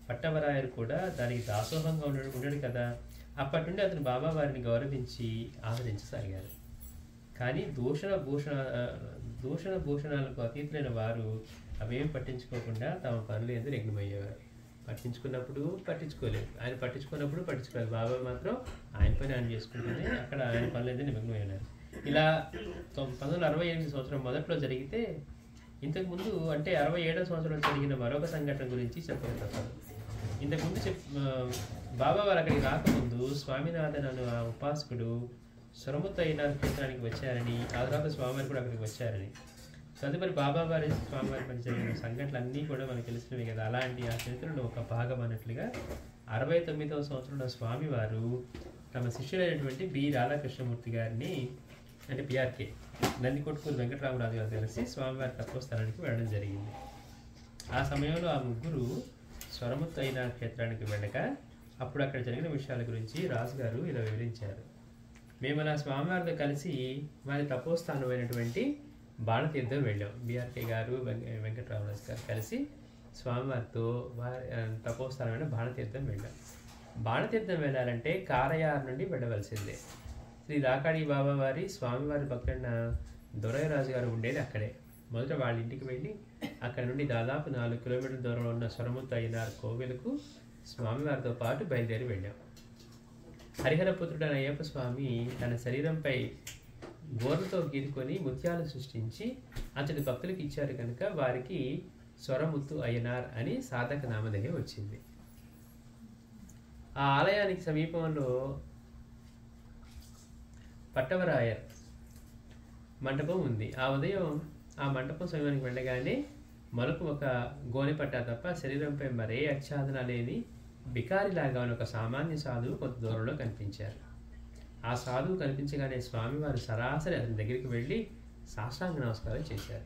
పట్టవరాయరు కూడా దానికి దాసోహంగా ఉండడు కదా. అప్పటి నుండి అతను బాబా వారిని గౌరవించి ఆదరించసాగారు. కానీ దూషణ భూషణాలకు అతీతులైన వారు అవేం పట్టించుకోకుండా తమ పనులు ఎందుకు నిఘ్నమయ్యేవారు. పట్టించుకున్నప్పుడు పట్టించుకోలేదు, ఆయన పట్టించుకున్నప్పుడు పట్టించుకోలేదు. బాబా మాత్రం ఆయన పని ఆయన చేసుకుంటూనే అక్కడ ఆయన పనులు ఎందుకు నిమగ్నమయ్యారు. ఇలా 1968 సంవత్సరం మొదట్లో జరిగితే, ఇంతకుముందు అంటే 67వ సంవత్సరంలో జరిగిన మరొక సంఘటన గురించి చెప్పగలుగుతారు. ఇంతకుముందు బాబా వారు అక్కడికి రాకముందు స్వామినాథన్ అను ఆ ఉపాసకుడు సొరముత్తైన క్షేత్రానికి వచ్చారని, ఆ తర్వాత స్వామివారి కూడా అక్కడికి వచ్చారని, తదుపరి బాబా వారి స్వామివారి పని జరిగిన సంఘటనలు అన్నీ కూడా మనకు తెలిసినవి కదా. అలాంటి ఆ చరిత్రలో ఒక భాగం అన్నట్లుగా 69వ సంవత్సరంలో స్వామివారు తమ శిష్యులైనటువంటి బి రాధాకృష్ణమూర్తి గారిని, అంటే పిఆర్కే నందికొట్కూరు వెంకటరామరాజు గారు కలిసి స్వామివారి తత్వస్థానానికి వెళ్ళడం జరిగింది. ఆ సమయంలో ఆ ముగ్గురు స్వరముత్తైన క్షేత్రానికి వెళ్ళక అప్పుడు అక్కడ జరిగిన విషయాల గురించి రాజుగారు ఇలా వివరించారు. మేము అలా స్వామివారితో కలిసి వారి తపోస్థానమైనటువంటి బాణతీర్థం వెళ్ళాం. బీఆర్కే గారు వెంకటరామరాజు గారు కలిసి స్వామివారితో వారి తపోస్థానమైన బాణతీర్థం వెళ్ళాం. బాణతీర్థం వెళ్ళాలంటే కారయార్ నుండి వెళ్ళవలసిందే. శ్రీ రాకాడి బాబా వారి స్వామివారి పక్కన దొరయ్యరాజు గారు ఉండేది అక్కడే. మొదట వాళ్ళ ఇంటికి వెళ్ళి అక్కడ నుండి దాదాపు 4 కిలోమీటర్ల దూరంలో ఉన్న సొరముత్తైనార్ కోవెలకు స్వామివారితో పాటు బయలుదేరి వెళ్ళాం. హరిహరపుత్రుడైన అయ్యప్ప స్వామి తన శరీరంపై గోర్లతో గీరుకొని ముత్యాలు సృష్టించి అతడి భక్తులకు ఇచ్చారు కనుక వారికి సొరముత్తు అయ్యనార్ అని సాధక నామధేయం వచ్చింది. ఆ ఆలయానికి సమీపంలో పట్టవరాయర్ మంటపం ఉంది. ఆ ఉదయం ఆ మంటపం సమయానికి వెళ్ళగానే మనకు ఒక గోనెపట్ట తప్ప శరీరంపై మరే ఆచ్ఛాదన లేని బికారిలాగా ఒక సామాన్య సాధువు కొంత దూరంలో కనిపించారు. ఆ సాధువు కనిపించగానే స్వామివారు సరాసరి అతని దగ్గరికి వెళ్ళి సాష్టాంగ నమస్కారం చేశారు.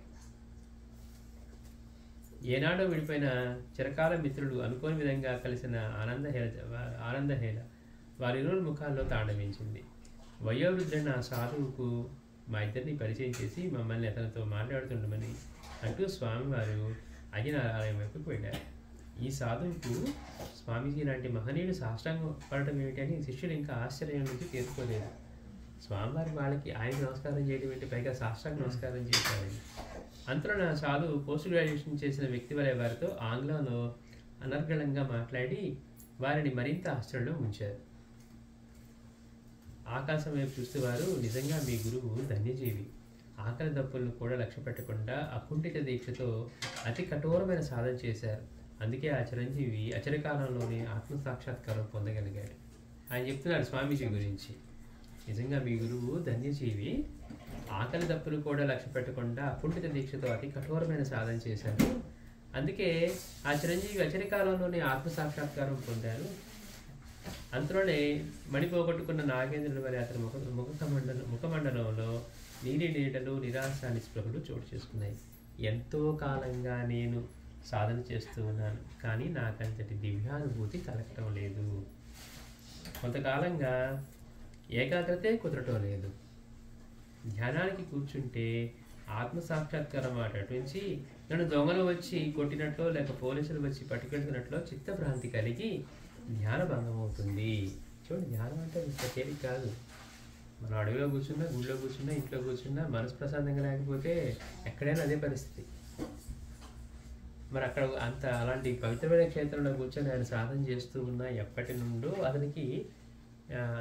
ఏనాడో విడిపోయిన చిరకాల మిత్రులు అనుకోని విధంగా కలిసిన ఆనందహేళ వారిరువురి ముఖాల్లో తాండవించింది. వయోవృద్ధుడైన ఆ సాధువుకు మా ఇద్దరిని పరిచయం చేసి మమ్మల్ని అతనితో మాట్లాడుతుండమని అంటూ స్వామివారు అయ్యనార్ ఆలయం వైపుకు వెళ్ళారు. ఈ సాధువుకు స్వామీజీ లాంటి మహనీయుడు సాష్టాంగం పడటం ఏమిటని శిష్యులు ఇంకా ఆశ్చర్యం నుంచి తీరుకోలేదు. స్వామివారి వాళ్ళకి ఆయనకు నమస్కారం చేయడం ఏంటి, పైగా సాష్టాంగ నమస్కారం చేశారని. అంతలో నా సాధువు పోస్ట్ గ్రాడ్యుయేషన్ చేసిన వ్యక్తి వలె వారితో ఆంగ్లంలో అనర్గళంగా మాట్లాడి వారిని మరింత ఆశ్చర్యంలో ఉంచారు. ఆకాశం వైపు చూస్తూ వారు, నిజంగా మీ గురువు ధన్యజీవి. ఆకలి దప్పులను కూడా లక్ష్య పెట్టకుండా అకుంఠిత దీక్షతో అతి కఠోరమైన సాధన చేశారు. అందుకే ఆ చిరంజీవి అచరకాలంలోనే ఆత్మసాక్షాత్కారం పొందగలిగాడు. ఆయన చెప్తున్నారు స్వామీజీ గురించి. నిజంగా మీ గురువు ధన్యజీవి, ఆకలి దప్పులు కూడా లక్ష్య పెట్టకుండా అకుంఠిత దీక్షతో అతి కఠోరమైన సాధన చేశారు. అందుకే ఆ చిరంజీవి అచరకాలంలోనే ఆత్మసాక్షాత్కారం పొందారు. అంతలోనే మణిపోగొట్టుకున్న నాగేంద్రుడి వల్ల అతని ముఖమండలంలో నీలి నీడలు, నిరాశ, నిస్పృహలు చోటు చేసుకున్నాయి. ఎంతో కాలంగా నేను సాధన చేస్తూ ఉన్నాను, కానీ నాకంతటి దివ్యానుభూతి కలగటం లేదు. కొంతకాలంగా ఏకాగ్రతే కుదరటం లేదు. ధ్యానానికి కూర్చుంటే ఆత్మసాక్షాత్కారం మాట నుంచి నన్ను దొంగలు వచ్చి కొట్టినట్లో లేక పోలీసులు వచ్చి పట్టుకెళ్తున్నట్లో చిత్తభ్రాంతి కలిగి ధ్యాన భంగం అవుతుంది. చూడండి, ధ్యానం అంటే ఇంత తేలిక కాదు. మనం అడవిలో కూర్చున్నా, గుడిలో కూర్చున్నా, ఇంట్లో కూర్చున్నా మనసు ప్రశాంతంగా లేకపోతే ఎక్కడైనా అదే పరిస్థితి. మరి అక్కడ అలాంటి పవిత్రమైన క్షేత్రంలో కూర్చొని ఆయన సాధన చేస్తూ ఉన్న ఎప్పటి నుండో అతనికి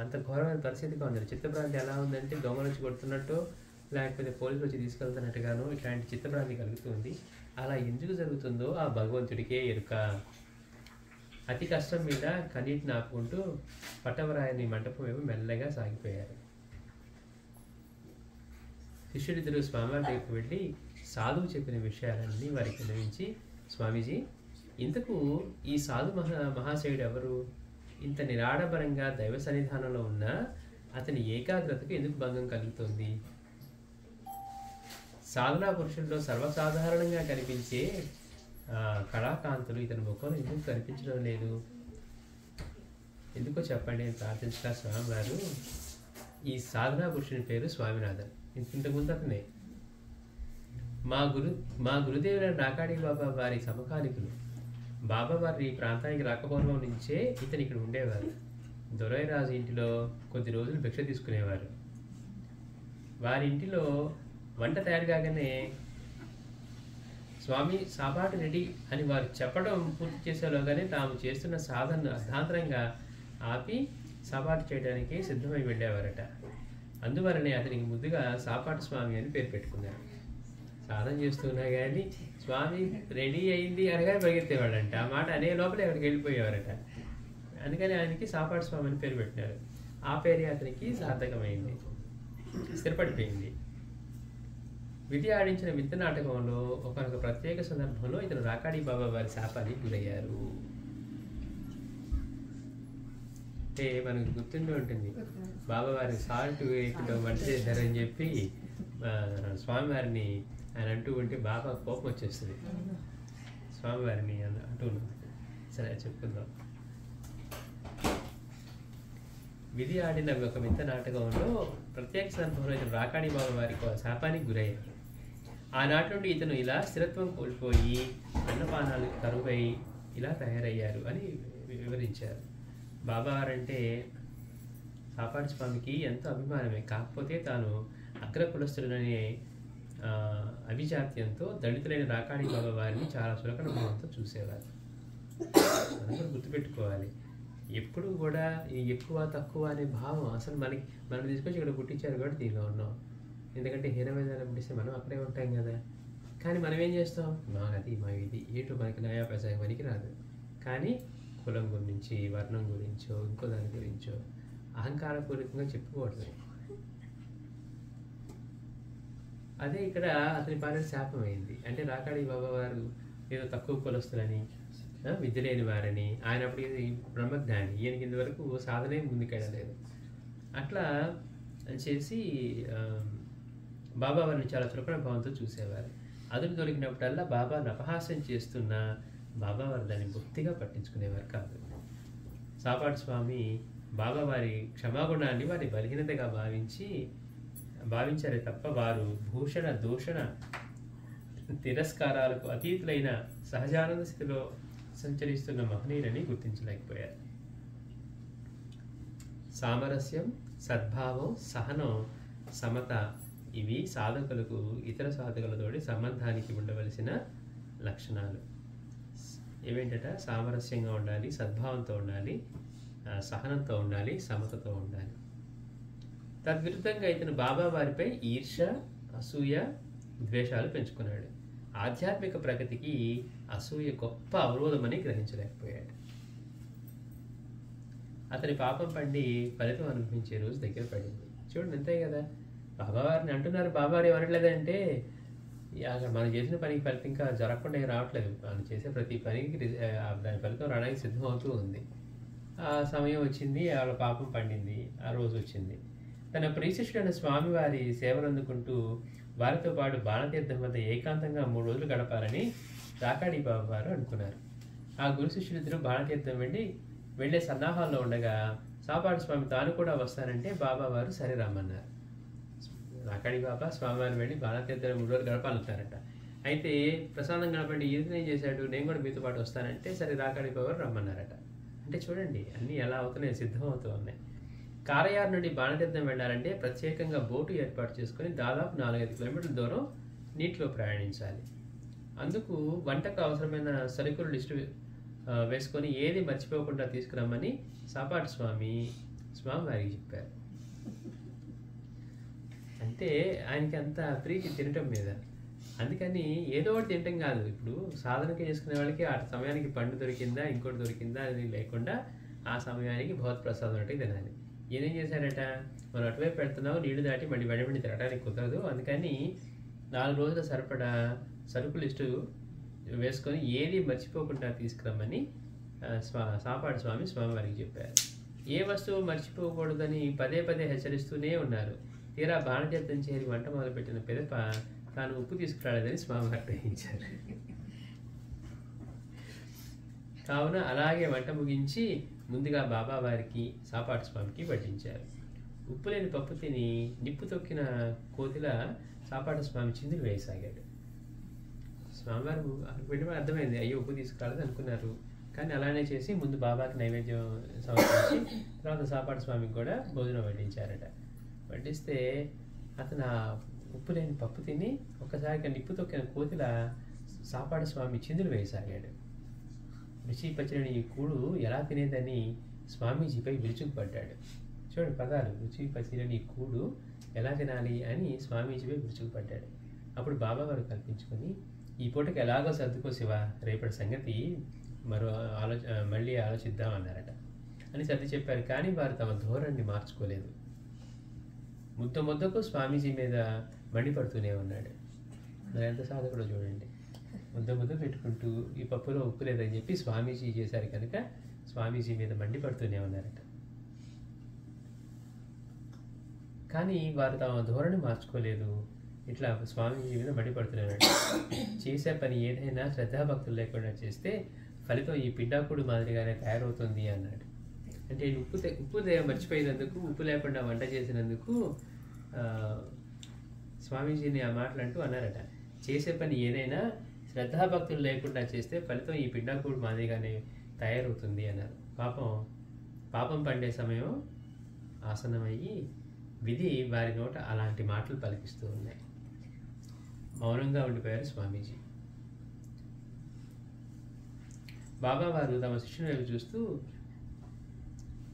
అంత ఘోరమైన పరిస్థితిగా ఉంది. చిత్తభ్రాంతి ఎలా ఉందంటే దొంగలు వచ్చి కొడుతున్నట్టు లేకపోతే పోలీసులు వచ్చి తీసుకెళ్తున్నట్టుగాను ఇట్లాంటి చిత్తభ్రాంతి కలుగుతుంది. అలా ఎందుకు జరుగుతుందో ఆ భగవంతుడికే ఎరుక. అతి కష్టం మీద కన్నీటిని ఆపుకుంటూ పట్టవరాయని మంటపం వైపు మెల్లగా సాగిపోయారు. శిష్యుడిద్దరు స్వామివారి దగ్గరికి వెళ్ళి సాధువు చెప్పిన విషయాలన్నీ వారికి విన్నవించి, స్వామీజీ, ఇంతకు ఈ సాధు మహాశయుడు ఎవరు? ఇంత నిరాడంబరంగా దైవ సన్నిధానంలో ఉన్న అతని ఏకాగ్రతకు ఎందుకు భంగం కలుగుతుంది? సాధనా పురుషుల్లో సర్వసాధారణంగా కనిపించే కళాకాంతులు ఇతని ముఖంలో ఎందుకు కనిపించడం లేదు? ఎందుకో చెప్పండి అని ప్రార్థించిన స్వామివారు, ఈ సాధనా పురుషుని పేరు స్వామినాథన్. ఇంతకుముందు అతనే మా గురుదేవుల రాకాడి బాబా వారి సమకాలికులు. బాబా వారి ఈ ప్రాంతానికి రాకపోవడం నుంచే ఇతను ఇక్కడ ఉండేవారు. దొరైరాజు ఇంటిలో కొద్ది రోజులు భిక్ష తీసుకునేవారు. వారి ఇంటిలో వంట తయారు కాగానే స్వామి సాపాటు రెడీ అని వారు చెప్పడం పూర్తి చేసేలోగానే తాము చేస్తున్న సాధనను అర్ధాంతరంగా ఆపి సాపాటు చేయడానికి సిద్ధమై వెళ్ళేవారట. అందువలనే అతనికి ముద్దుగా సాపాటు స్వామి అని పేరు పెట్టుకున్నారు. సాధన చేస్తున్నా కానీ స్వామి రెడీ అయింది అనగానే పరిగెత్తేవాడంట. ఆ మాట అనే లోపలే అక్కడికి వెళ్ళిపోయేవారట. అందుకని ఆయనకి సాపాటు స్వామి అని పేరు పెట్టినారు. ఆ పేరే అతనికి సార్థకమైంది, స్థిరపడిపోయింది. విధి ఆడించిన వింత నాటకంలో ఒకనొక ప్రత్యేక సందర్భంలో ఇతను రాకాడి బాబా వారి శాపానికి గురయ్యారు. అంటే మనకు గుర్తుండి ఉంటుంది, బాబావారి సాల్ట్ వేయకుండా వంట చేశారని చెప్పి స్వామివారిని ఆయన అంటూ ఉంటే బాబా కోపం వచ్చేస్తుంది. స్వామివారిని అంటూ సరే చెప్పుకుందాం. విధి ఆడిన ఒక వింత నాటకంలో ప్రత్యేక సందర్భంలో ఇతను రాకాడి బాబా వారి శాపానికి గురయ్యారు. ఆనాటి నుండి ఇతను ఇలా స్థిరత్వం కోల్పోయి అన్నపానాలు కరువై ఇలా తయారయ్యారు అని వివరించారు. బాబావారంటే సాపాటి స్వామికి ఎంతో అభిమానమే. కాకపోతే తాను అగ్రకులస్తుడనే అభిజాత్యంతో దళితులైన రాకాడి బాబా వారిని చాలా చులకన భావంతో చూసేవారు. అందరూ గుర్తుపెట్టుకోవాలి, ఎప్పుడు కూడా ఈ ఎక్కువ తక్కువ అనే భావం అసలు మనం తీసుకొచ్చి ఇక్కడ పుట్టించారు కూడా దీనిలో ఉన్నాం. ఎందుకంటే హీనమైన పుట్టిస్తే మనం అక్కడే ఉంటాం కదా. కానీ మనం ఏం చేస్తాం, మాది మా ఇది ఏటు మనకి నయా పైసా మనకి రాదు. కానీ కులం గురించి, వర్ణం గురించో, ఇంకో దాని గురించో అహంకారపూర్వకంగా చెప్పుకోవట్లేదు. అదే ఇక్కడ అతని పాలన శాపం అయింది. అంటే రాకాడి బాబా వారు ఏదో తక్కువ కులస్తులని, విద్య లేని వారని, ఆయన అప్పుడు బ్రహ్మజ్ఞాని, ఈయనకి ఇంతవరకు సాధనే ముందుకెళ్ళలేదు. అట్లా చేసి బాబా వారిని చాలా చులకన భావంతో చూసేవారు. అదుపు దొరికినప్పుడల్లా బాబాను అపహాస్యం చేస్తున్న బాబా వారు దాన్ని బొత్తిగా పట్టించుకునేవారు కాదు. సాపాటు స్వామి బాబా వారి క్షమాగుణాన్ని వారి బలహీనతగా భావించారే తప్ప వారు భూషణ దూషణ తిరస్కారాలకు అతీతులైన సహజానంద స్థితిలో సంచరిస్తున్న మహనీయులని గుర్తించలేకపోయారు. సామరస్యం, సద్భావం, సహనం, సమత ఇవి సాధకులకు ఇతర సాధకులతోటి సంబంధానికి ఉండవలసిన లక్షణాలు. ఏవేంటట, సామరస్యంగా ఉండాలి, సద్భావంతో ఉండాలి, సహనంతో ఉండాలి, సమతతో ఉండాలి. తద్విరుద్ధంగా ఇతను బాబా వారిపై ఈర్ష్య, అసూయ, ద్వేషాలు పెంచుకున్నాడు. ఆధ్యాత్మిక ప్రగతికి అసూయ గొప్ప అవరోధమని గ్రహించలేకపోయాడు. అతని పాపం పండి ఫలితం అనుభవించే రోజు దగ్గర పడింది. చూడండి, అంతే కదా. బాబావారిని అంటున్నారు, బాబావారు ఏమనట్లేదంటే మనం చేసిన పనికి ఫలితం ఇంకా జరగకుండా రావట్లేదు. మనం చేసే ప్రతి పనికి దాని ఫలితం రావడానికి సిద్ధం అవుతూ ఉంది. ఆ సమయం వచ్చింది, వాళ్ళ పాపం పండింది, ఆ రోజు వచ్చింది. తన ప్రియశిష్యుడైన స్వామివారి సేవలు అందుకుంటూ వారితో పాటు బాణతీర్థం వద్ద ఏకాంతంగా 3 రోజులు గడపాలని రాకాడి బాబా వారు అనుకున్నారు. ఆ గురు శిష్యులిద్దరూ బాణతీర్థం వెళ్ళే సన్నాహాల్లో ఉండగా సాపాటు స్వామి తాను కూడా వస్తానంటే బాబా వారు సరే రమ్మన్నారు. రాకాడి బాబా స్వామివారిని వెళ్ళి బాణతీర్థం 3 రోజులు గడపాలంటారట. అయితే ప్రసాదం గడపండి, ఈయన ఏం చేశాడు, నేను కూడా మీతో పాటు వస్తానంటే సరే రాకాడి బాబా వారు రమ్మన్నారట. అంటే చూడండి, అన్నీ ఎలా అవుతున్నాయి, సిద్ధమవుతూ ఉన్నాయి. కారయార్ నుండి బాణతీర్థం వెళ్ళాలంటే ప్రత్యేకంగా బోటు ఏర్పాటు చేసుకుని దాదాపు 4-5 కిలోమీటర్ల దూరం నీటిలో ప్రయాణించాలి. అందుకు వంటకు అవసరమైన సరుకులు లిస్టు వేసుకొని ఏది మర్చిపోకుండా తీసుకురమ్మని సాపాటు స్వామివారికి చెప్పారు. అంటే ఆయనకి అంత ప్రీతి తినటం మీద. అందుకని ఏదో ఒకటి తినటం కాదు. ఇప్పుడు సాధనకి చేసుకునే వాళ్ళకి ఆ సమయానికి పండు దొరికిందా, ఇంకోటి దొరికిందా అది లేకుండా ఆ సమయానికి భౌత ప్రసాదం ఒకటి తినాలి. ఏం చేశారట, మనం అటువైపు పెడుతున్నావు, నీళ్లు దాటి మళ్ళీ వెంటనే తినడానికి కుదరదు. అందుకని 4 రోజుల సరిపడా సరుకు లిస్టు వేసుకొని ఏది మర్చిపోకుండా తీసుకురమ్మని సాపాడు స్వామి స్వామివారికి చెప్పారు. ఏ వస్తువు మర్చిపోకూడదని పదే పదే హెచ్చరిస్తూనే ఉన్నారు. తీరా బాణతీర్థం చేరి వంట మొదలుపెట్టిన పిదప తాను ఉప్పు తీసుకురాలేదని స్వామివారు గ్రహించారు. కావున అలాగే వంట ముగించి ముందుగా బాబావారికి సాపాడు స్వామికి వడ్డించారు. ఉప్పు లేని పప్పు తిని నిప్పు తొక్కిన కోతిలా సాపాడు స్వామి చిందులు వేయసాగాడు. స్వామివారు వెంటనే అర్థమైంది, అయ్యో ఉప్పు తీసుకురాలేదు అనుకున్నారు. కానీ అలానే చేసి ముందు బాబాకి నైవేద్యం సమర్పించి తర్వాత సాపాడు స్వామికి కూడా భోజనం వడ్డించారట. వడ్డిస్తే అతను ఆ ఉప్పు లేని పప్పు తిని ఒక్కసారిగా నిప్పు తొక్కిన కోతిలా సాపాడు స్వామి చిందులు వేయసాగాడు. రుచి పచ్చని ఈ కూడు ఎలా తినేదని స్వామీజీపై విరుచుకుపడ్డాడు. చూడండి పదాలు, రుచి పచ్చని ఈ కూడు ఎలా తినాలి అని స్వామీజీపై విరుచుకుపడ్డాడు. అప్పుడు బాబావారు కల్పించుకొని, ఈ పూటకి ఎలాగో సర్దుకో శివ, రేపటి సంగతి మళ్ళీ ఆలోచిద్దాం అన్నారట అని సర్ది చెప్పారు. కానీ వారు తమ ధోరణిని మార్చుకోలేదు. ముద్దకు స్వామీజీ మీద మండిపడుతూనే ఉన్నాడు. మరి ఎంత సాధకుడో చూడండి. ముద్ద పెట్టుకుంటూ ఈ పప్పులో ఉప్పు లేదని చెప్పి స్వామీజీ చేశారు కనుక స్వామీజీ మీద మండిపడుతూనే ఉన్నారట. కానీ వారు తమ ధోరణి మార్చుకోలేదు. ఇట్లా స్వామీజీ మీద మండిపడుతూనే ఉన్నాడు. చేసే పని ఏదైనా శ్రద్ధాభక్తులు లేకుండా చేస్తే ఫలితం ఈ పిండాకుడు మాదిరిగానే తయారవుతుంది అన్నాడు. అంటే ఉప్పు మర్చిపోయినందుకు, ఉప్పు లేకుండా వంట చేసినందుకు స్వామీజీని ఆ మాటలు అంటూ అన్నారట. చేసే పని ఏదైనా శ్రద్ధాభక్తులు లేకుండా చేస్తే ఫలితం ఈ పిండాకుడు మాదిరిగానే తయారవుతుంది అన్నారు. పాపం పండే సమయం ఆసన్నమయ్యి విధి వారి నోట అలాంటి మాటలు పలికిస్తూ ఉన్నాయి. మౌనంగా ఉండిపోయారు స్వామీజీ. బాబావారు తమ శిష్యుని వైపు చూస్తూ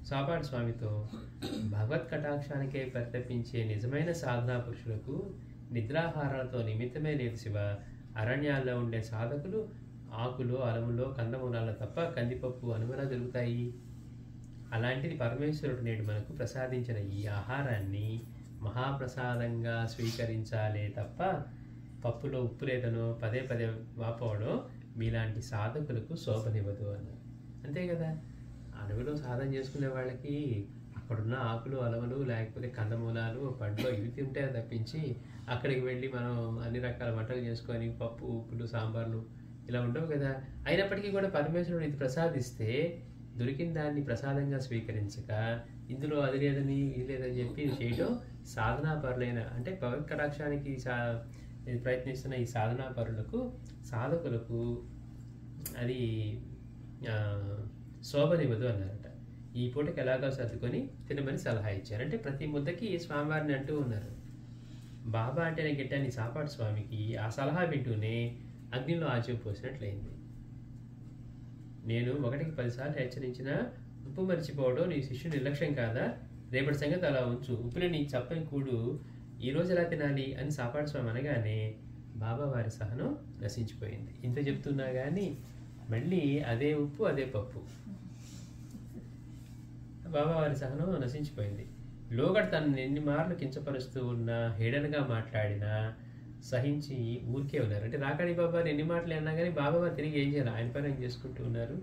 సాపాడు స్వామితో, భగవత్ కటాక్షానికే పరితపించే నిజమైన సాధనా పురుషులకు నిద్రాహారాలతో నిమిత్తమే లేదు శివ. అరణ్యాల్లో ఉండే సాధకులు ఆకులు, అలములో, కందమూలాలు తప్ప కందిపప్పు అనుమలా దొరుకుతాయి. అలాంటిది పరమేశ్వరుడు నేడు మనకు ప్రసాదించిన ఈ ఆహారాన్ని మహాప్రసాదంగా స్వీకరించాలే తప్ప పప్పులో ఉప్పు లేదనో పదే వాపోవడం మీలాంటి సాధకులకు శోభనివ్వదు అన్నారు. అంతే కదా, అడవిలో సాధన చేసుకునే వాళ్ళకి అక్కడున్న ఆకులు, అలములు, లేకపోతే కందమూలాలు, పండ్లు ఇవి తింటే తప్పించి అక్కడికి వెళ్ళి మనం అన్ని రకాల వంటలు చేసుకొని పప్పు, ఉప్పులు, సాంబార్లు ఇలా ఉండవు కదా. అయినప్పటికీ కూడా పరమేశ్వరుడు ఇది ప్రసాదిస్తే దొరికిన దాన్ని ప్రసాదంగా స్వీకరించక ఇందులో అది లేదని ఇది లేదని చెప్పి చేయడం సాధనాపరులైన, అంటే భగవత్ కటాక్షానికి ప్రయత్నిస్తున్న ఈ సాధనాపరులకు, సాధకులకు అది శోభనివ్వదు అన్నారట. ఈ పూటకి ఎలాగో సర్దుకొని తినమని సలహా ఇచ్చారు. అంటే ప్రతి ముద్దకి స్వామివారిని అంటూ ఉన్నారు. బాబా అంటేనే గిట్టని సాపాడు స్వామికి ఆ సలహా వింటూనే అగ్నిలో ఆచిపోసినట్లయింది. నేను 1కి 10 సార్లు హెచ్చరించినా ఉప్పు మర్చిపోవడం నీ శిష్యుని నిర్లక్ష్యం కాదా? రేపటి సంగతి అలా ఉంచు. ఉప్పుని నీ చప్పని కూడు ఈరోజు ఎలా తినాలి అని సాపాడు స్వామి అనగానే బాబా వారి సహనం నశించిపోయింది. ఇంత చెప్తున్నా కానీ మళ్ళీ అదే ఉప్పు అదే పప్పు. బాబా వారి సహనం నశించిపోయింది. లోగడ తనని ఎన్ని మార్లు కించపరుస్తూ ఉన్నా, హేడనగా మాట్లాడినా సహించి ఊరికే ఉన్నారు. అంటే రాకాడి బాబాని ఎన్ని మాటలు అన్నా కానీ బాబావారు తిరిగి ఏం చేయాలి, ఆయన పని ఆయన చేసుకుంటూ ఉన్నారు.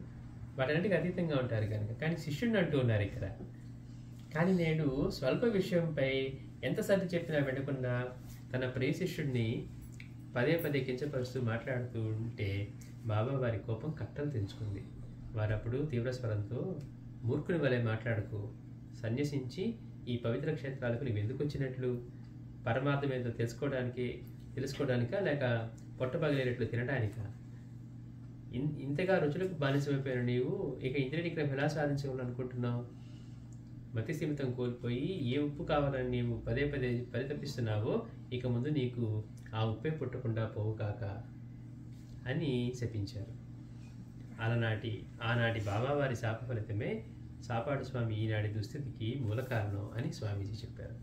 వాటన్నిటికీ అతీతంగా ఉంటారు కనుక. కానీ శిష్యుడిని అంటూ ఉన్నారు ఇక్కడ. కానీ నేడు స్వల్ప విషయంపై ఎంత సర్ది చెప్పినా వినకుండా తన ప్రియ శిష్యుడిని పదే కించపరుస్తూ మాట్లాడుతూ ఉంటే బాబా వారి కోపం కట్టలు తెంచుకుంది. వారప్పుడు తీవ్ర స్వరంతో, మూర్ఖుని వలె మాట్లాడుకు, సన్యసించి ఈ పవిత్ర క్షేత్రాలకు నీవు ఎందుకు వచ్చినట్లు? పరమార్థం ఏంటో తెలుసుకోవడానికా లేక పొట్టపగిలేటట్లు తినడానికా? ఇంతగా రుచులకు బానిసమైపోయిన నీవు ఇక ఇంద్రియ నిగ్రహం ఎలా సాధించాలనుకుంటున్నావు? మతి స్థిమితం కోల్పోయి ఏ ఉప్పు కావాలని నీవు పదే పరితపిస్తున్నావో ఇక ముందు నీకు ఆ ఉప్పే పుట్టకుండా పోవు కాక అని శపించారు. ఆనాటి బాబావారి శాప ఫలితమే సాపాడు స్వామి ఈనాటి దుస్థితికి మూల కారణం అని స్వామీజీ చెప్పారు.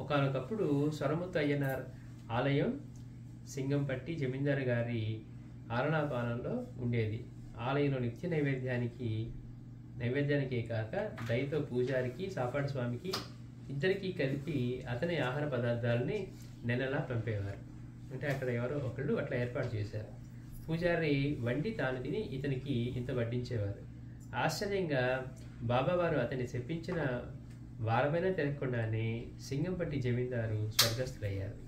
ఒకనొకప్పుడు సొరముత్తు అయ్యనార్ ఆలయం సింగంపట్టి జమీందారు గారి ఆలనాపానంలో ఉండేది. ఆలయంలో నిత్య నైవేద్యానికే కాక దయతో పూజారికి, సాపాడు స్వామికి ఇద్దరికీ కలిపి అతని ఆహార పదార్థాలని నెలలా పంపేవారు. అంటే అక్కడ ఎవరో ఒకళ్ళు అట్లా ఏర్పాటు చేశారు. పూజారి వండి తాను తిని ఇతనికి ఇంత వడ్డించేవారు. ఆశ్చర్యంగా బాబావారు అతన్ని చెప్పించిన వారమైనా తిరగకుండానే సింగంపట్టి జమీందారు స్వర్గస్థులయ్యారు.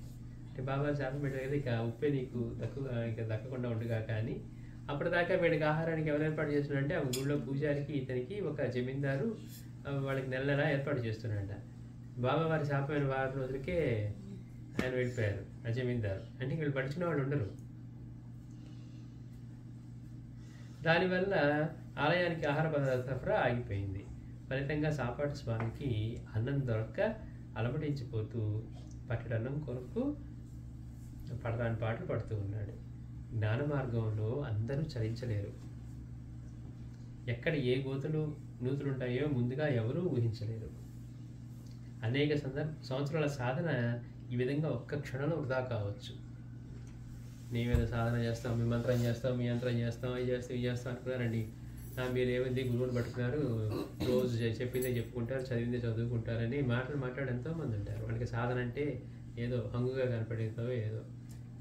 అంటే బాబా శాపం పెట్టారు కదా, ఇక ఉప్పే నీకు దక్కకుండా ఉండుగా. కానీ అప్పటిదాకా వీడికి ఆహారానికి ఎవరు ఏర్పాటు చేస్తున్నారంటే ఆ ఊళ్ళో పూజారికి ఇతనికి ఒక జమీందారు వాళ్ళకి నెల నెల ఏర్పాటు చేస్తున్నాడంట. బాబా వారి శాపమైన వారం రోజులకే ఆయన వెళ్ళిపోయారు ఆ జమీందారు. అంటే వీళ్ళు పడుచుకున్న వాళ్ళు ఉండరు. దానివల్ల ఆలయానికి ఆహార పదార్థ సరఫరా ఆగిపోయింది. ఫలితంగా సాపాటు స్వామికి అన్నం దొరక్క అలమటించిపోతూ పట్టడన్నం కొరకు పడరాని పాటలు పడుతూ ఉన్నాడు. జ్ఞాన మార్గంలో అందరూ చలించలేరు. ఎక్కడ ఏ గోతులు నూతులుంటాయో ముందుగా ఎవరూ ఊహించలేరు. అనేక సంవత్సరాల సాధన ఈ విధంగా ఒక్క క్షణంలో వృధా కావచ్చు. నీవేదో సాధన చేస్తాం, మీ మంత్రం చేస్తాం, మీ యంత్రం చేస్తాం, అవి చేస్తాం, ఇవి చేస్తాం అనుకున్నారండి. మీరు ఏమైంది గురువుని పట్టుకున్నారు, రోజు చెప్పిందే చెప్పుకుంటారు, చదివిందే చదువుకుంటారని మాట్లాడే ఎంతోమంది ఉంటారు. వాళ్ళకి సాధన అంటే ఏదో హంగుగా కనపడేదో ఏదో.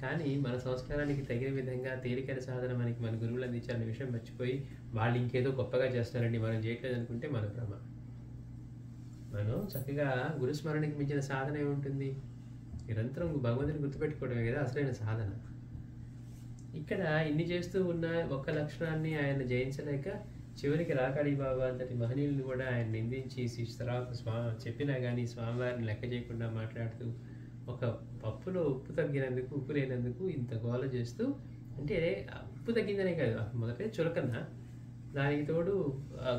కానీ మన సంస్కారానికి తగిన విధంగా తేలికైన సాధన మనకి మన గురువులు అందించాలనే విషయం మర్చిపోయి వాళ్ళు ఇంకేదో గొప్పగా చేస్తారండి, మనం చేయట్లేదు అనుకుంటే మన భ్రమ. మనం చక్కగా గురుస్మరణకి మించిన సాధన ఏముంటుంది? నిరంతరం భగవంతుని గుర్తుపెట్టుకోవడమే కదా అసలైన సాధన. ఇక్కడ ఇన్ని చేస్తూ ఉన్న ఒక్క లక్షణాన్ని ఆయన జయించలేక చివరికి రాకాడి బాబా అంతటి మహనీయులను కూడా ఆయన నిందించి శిష్యురాకు చెప్పినా కానీ స్వామివారిని లెక్క చేయకుండా మాట్లాడుతూ ఒక పప్పులో ఉప్పు తగ్గినందుకు, ఉప్పు లేనందుకు ఇంత గోల చేస్తూ, అంటే ఉప్పు తగ్గిందనే కాదు, మొదటే చులకన, దానికి తోడు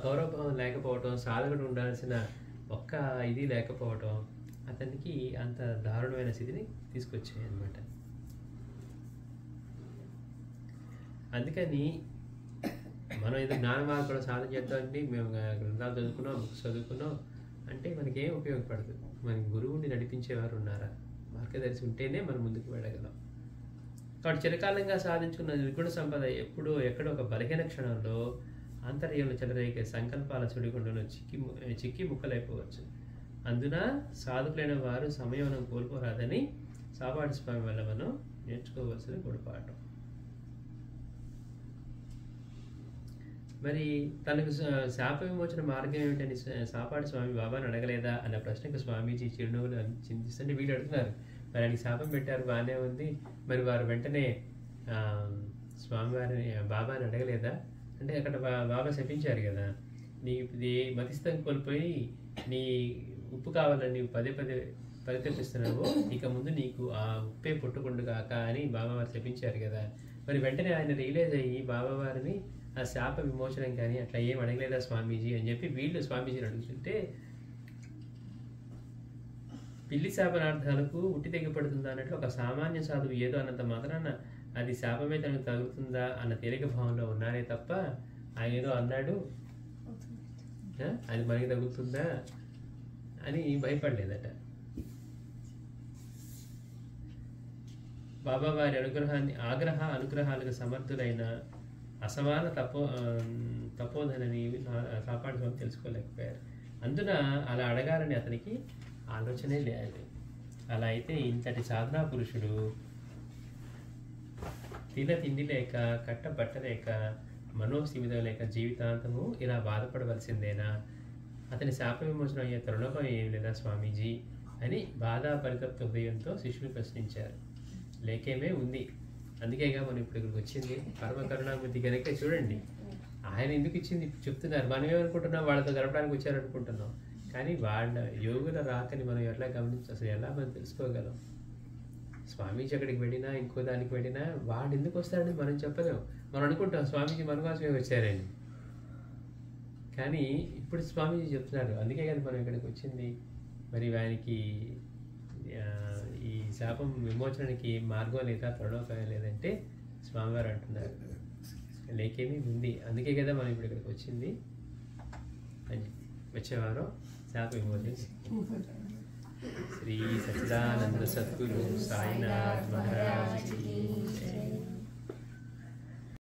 గౌరవభావం లేకపోవటం, సాధకుడు ఉండాల్సిన ఒక్క ఇది లేకపోవటం అతనికి అంత దారుణమైన స్థితిని తీసుకొచ్చాయి అన్నమాట. అందుకని మనం ఏదో జ్ఞాన మార్గంలో సాధన చేద్దామండి, మేము గ్రంథాలు చదువుకున్నాం, బుక్స్ చదువుకున్నాం అంటే మనకేం ఉపయోగపడదు. మన గురువుని నడిపించేవారు ఉన్నారా, మార్గదర్శి ఉంటేనే మనం ముందుకు వెళ్ళగలం. కాబట్టి చిరకాలంగా సాధించుకున్న నిర్గుణ సంపద ఎక్కడో ఒక బలహీన క్షణంలో ఆంతర్యంలో చెలరేగే సంకల్పాల సుడిగుండలో చిక్కి ముక్కలైపోవచ్చు. అందున సాధుకులైన వారు సంయమనం కోల్పోరాదని సాపాటి స్వామి వల్ల మనం నేర్చుకోవాల్సిన గుణపాఠం. మరి తనకు శాప విమోచన మార్గం ఏమిటని సాపాటి స్వామి బాబాని అడగలేదా అన్న ప్రశ్నకు స్వామీజీ చిరునవ్వులు చింతిస్తుంటే వీళ్ళు అడుగుతున్నారు, మరి ఆయనకి శాపం పెట్టారు, బాగానే ఉంది, మరి వారు వెంటనే స్వామివారిని బాబాని అడగలేదా అంటే అక్కడ బాబా శపించారు కదా, నీ మతిస్థం కోల్పోయి నీ ఉప్పు కావాలని నీవు పదే పదే పరితపిస్తున్నావు, ఇక ముందు నీకు ఆ ఉప్పే పుట్టుకుండుగాక అని బాబావారు శపించారు కదా. మరి వెంటనే ఆయన రియలైజ్ అయ్యి బాబావారిని ఆ శాప విమోచనం కానీ అట్లా ఏం అడగలేదా స్వామీజీ అని చెప్పి వీళ్ళు స్వామీజీని అడుగుతుంటే, పిల్లి శాపనార్థాలకు ఉట్టి తెగిపడుతుందా అన్నట్లు ఒక సామాన్య సాధువు ఏదో అన్నంత మాత్రాన అది శాపమే తనకు తగులుతుందా అన్న తేలిక భావంలో ఉన్నారే తప్ప ఆయన ఏదో అన్నాడు అది మనకి తగులుతుందా అని భయపడలేదట. బాబా వారి అనుగ్రహాలకు సమర్థులైన అసమాన తపోధనని సాపాటి స్వామి తెలుసుకోలేకపోయారు. అందున అలా అడగాలని అతనికి ఆలోచనే లేదు. అలా అయితే ఇంతటి సాధనా పురుషుడు తిండి లేక కట్టబట్టలేక మనోస్థిమితం లేక జీవితాంతము ఇలా బాధపడవలసిందేనా? అతని శాప విమోచన అయ్యే తరుణోపాయం ఏం లేదా స్వామీజీ అని బాధా పరితప్త హృదయంతో శిష్యులు ప్రశ్నించారు. లేకేమే ఉంది, అందుకేగా మనం ఇప్పుడు ఇక్కడికి వచ్చింది. పరమ కరుణామూర్తి కనుక చూడండి, ఆయన ఎందుకు ఇచ్చింది చెప్తున్నారు. మనం ఏమనుకుంటున్నాం, వాళ్ళతో గడపడానికి వచ్చారనుకుంటున్నాం. కానీ వాళ్ళ యోగుల రాకని మనం ఎట్లా అసలు ఎలా మనం తెలుసుకోగలం? స్వామీజీ ఎక్కడికి వెళ్ళినా ఇంకో దానికి వెళ్ళినా వాడు ఎందుకు వస్తాడని మనం చెప్పలేము. మనం అనుకుంటాం స్వామీజీ మన కోసమే వచ్చారని. కానీ ఇప్పుడు స్వామీజీ చెప్తున్నారు, అందుకే కదా మనం ఇక్కడికి వచ్చింది. మరి ఆయనకి ఈ శాపం విమోచనకి మార్గం లేదా, తరుణోపాయం లేదంటే స్వామివారు అంటున్నారు లేకేమీ ఉంది, అందుకే కదా మనం ఇప్పుడు ఇక్కడికి వచ్చింది అని. వచ్చేవారం శాప విమోచన. శ్రీ సచ్చిదానంద సద్గురు సాయినాథ్ మహారాజ్.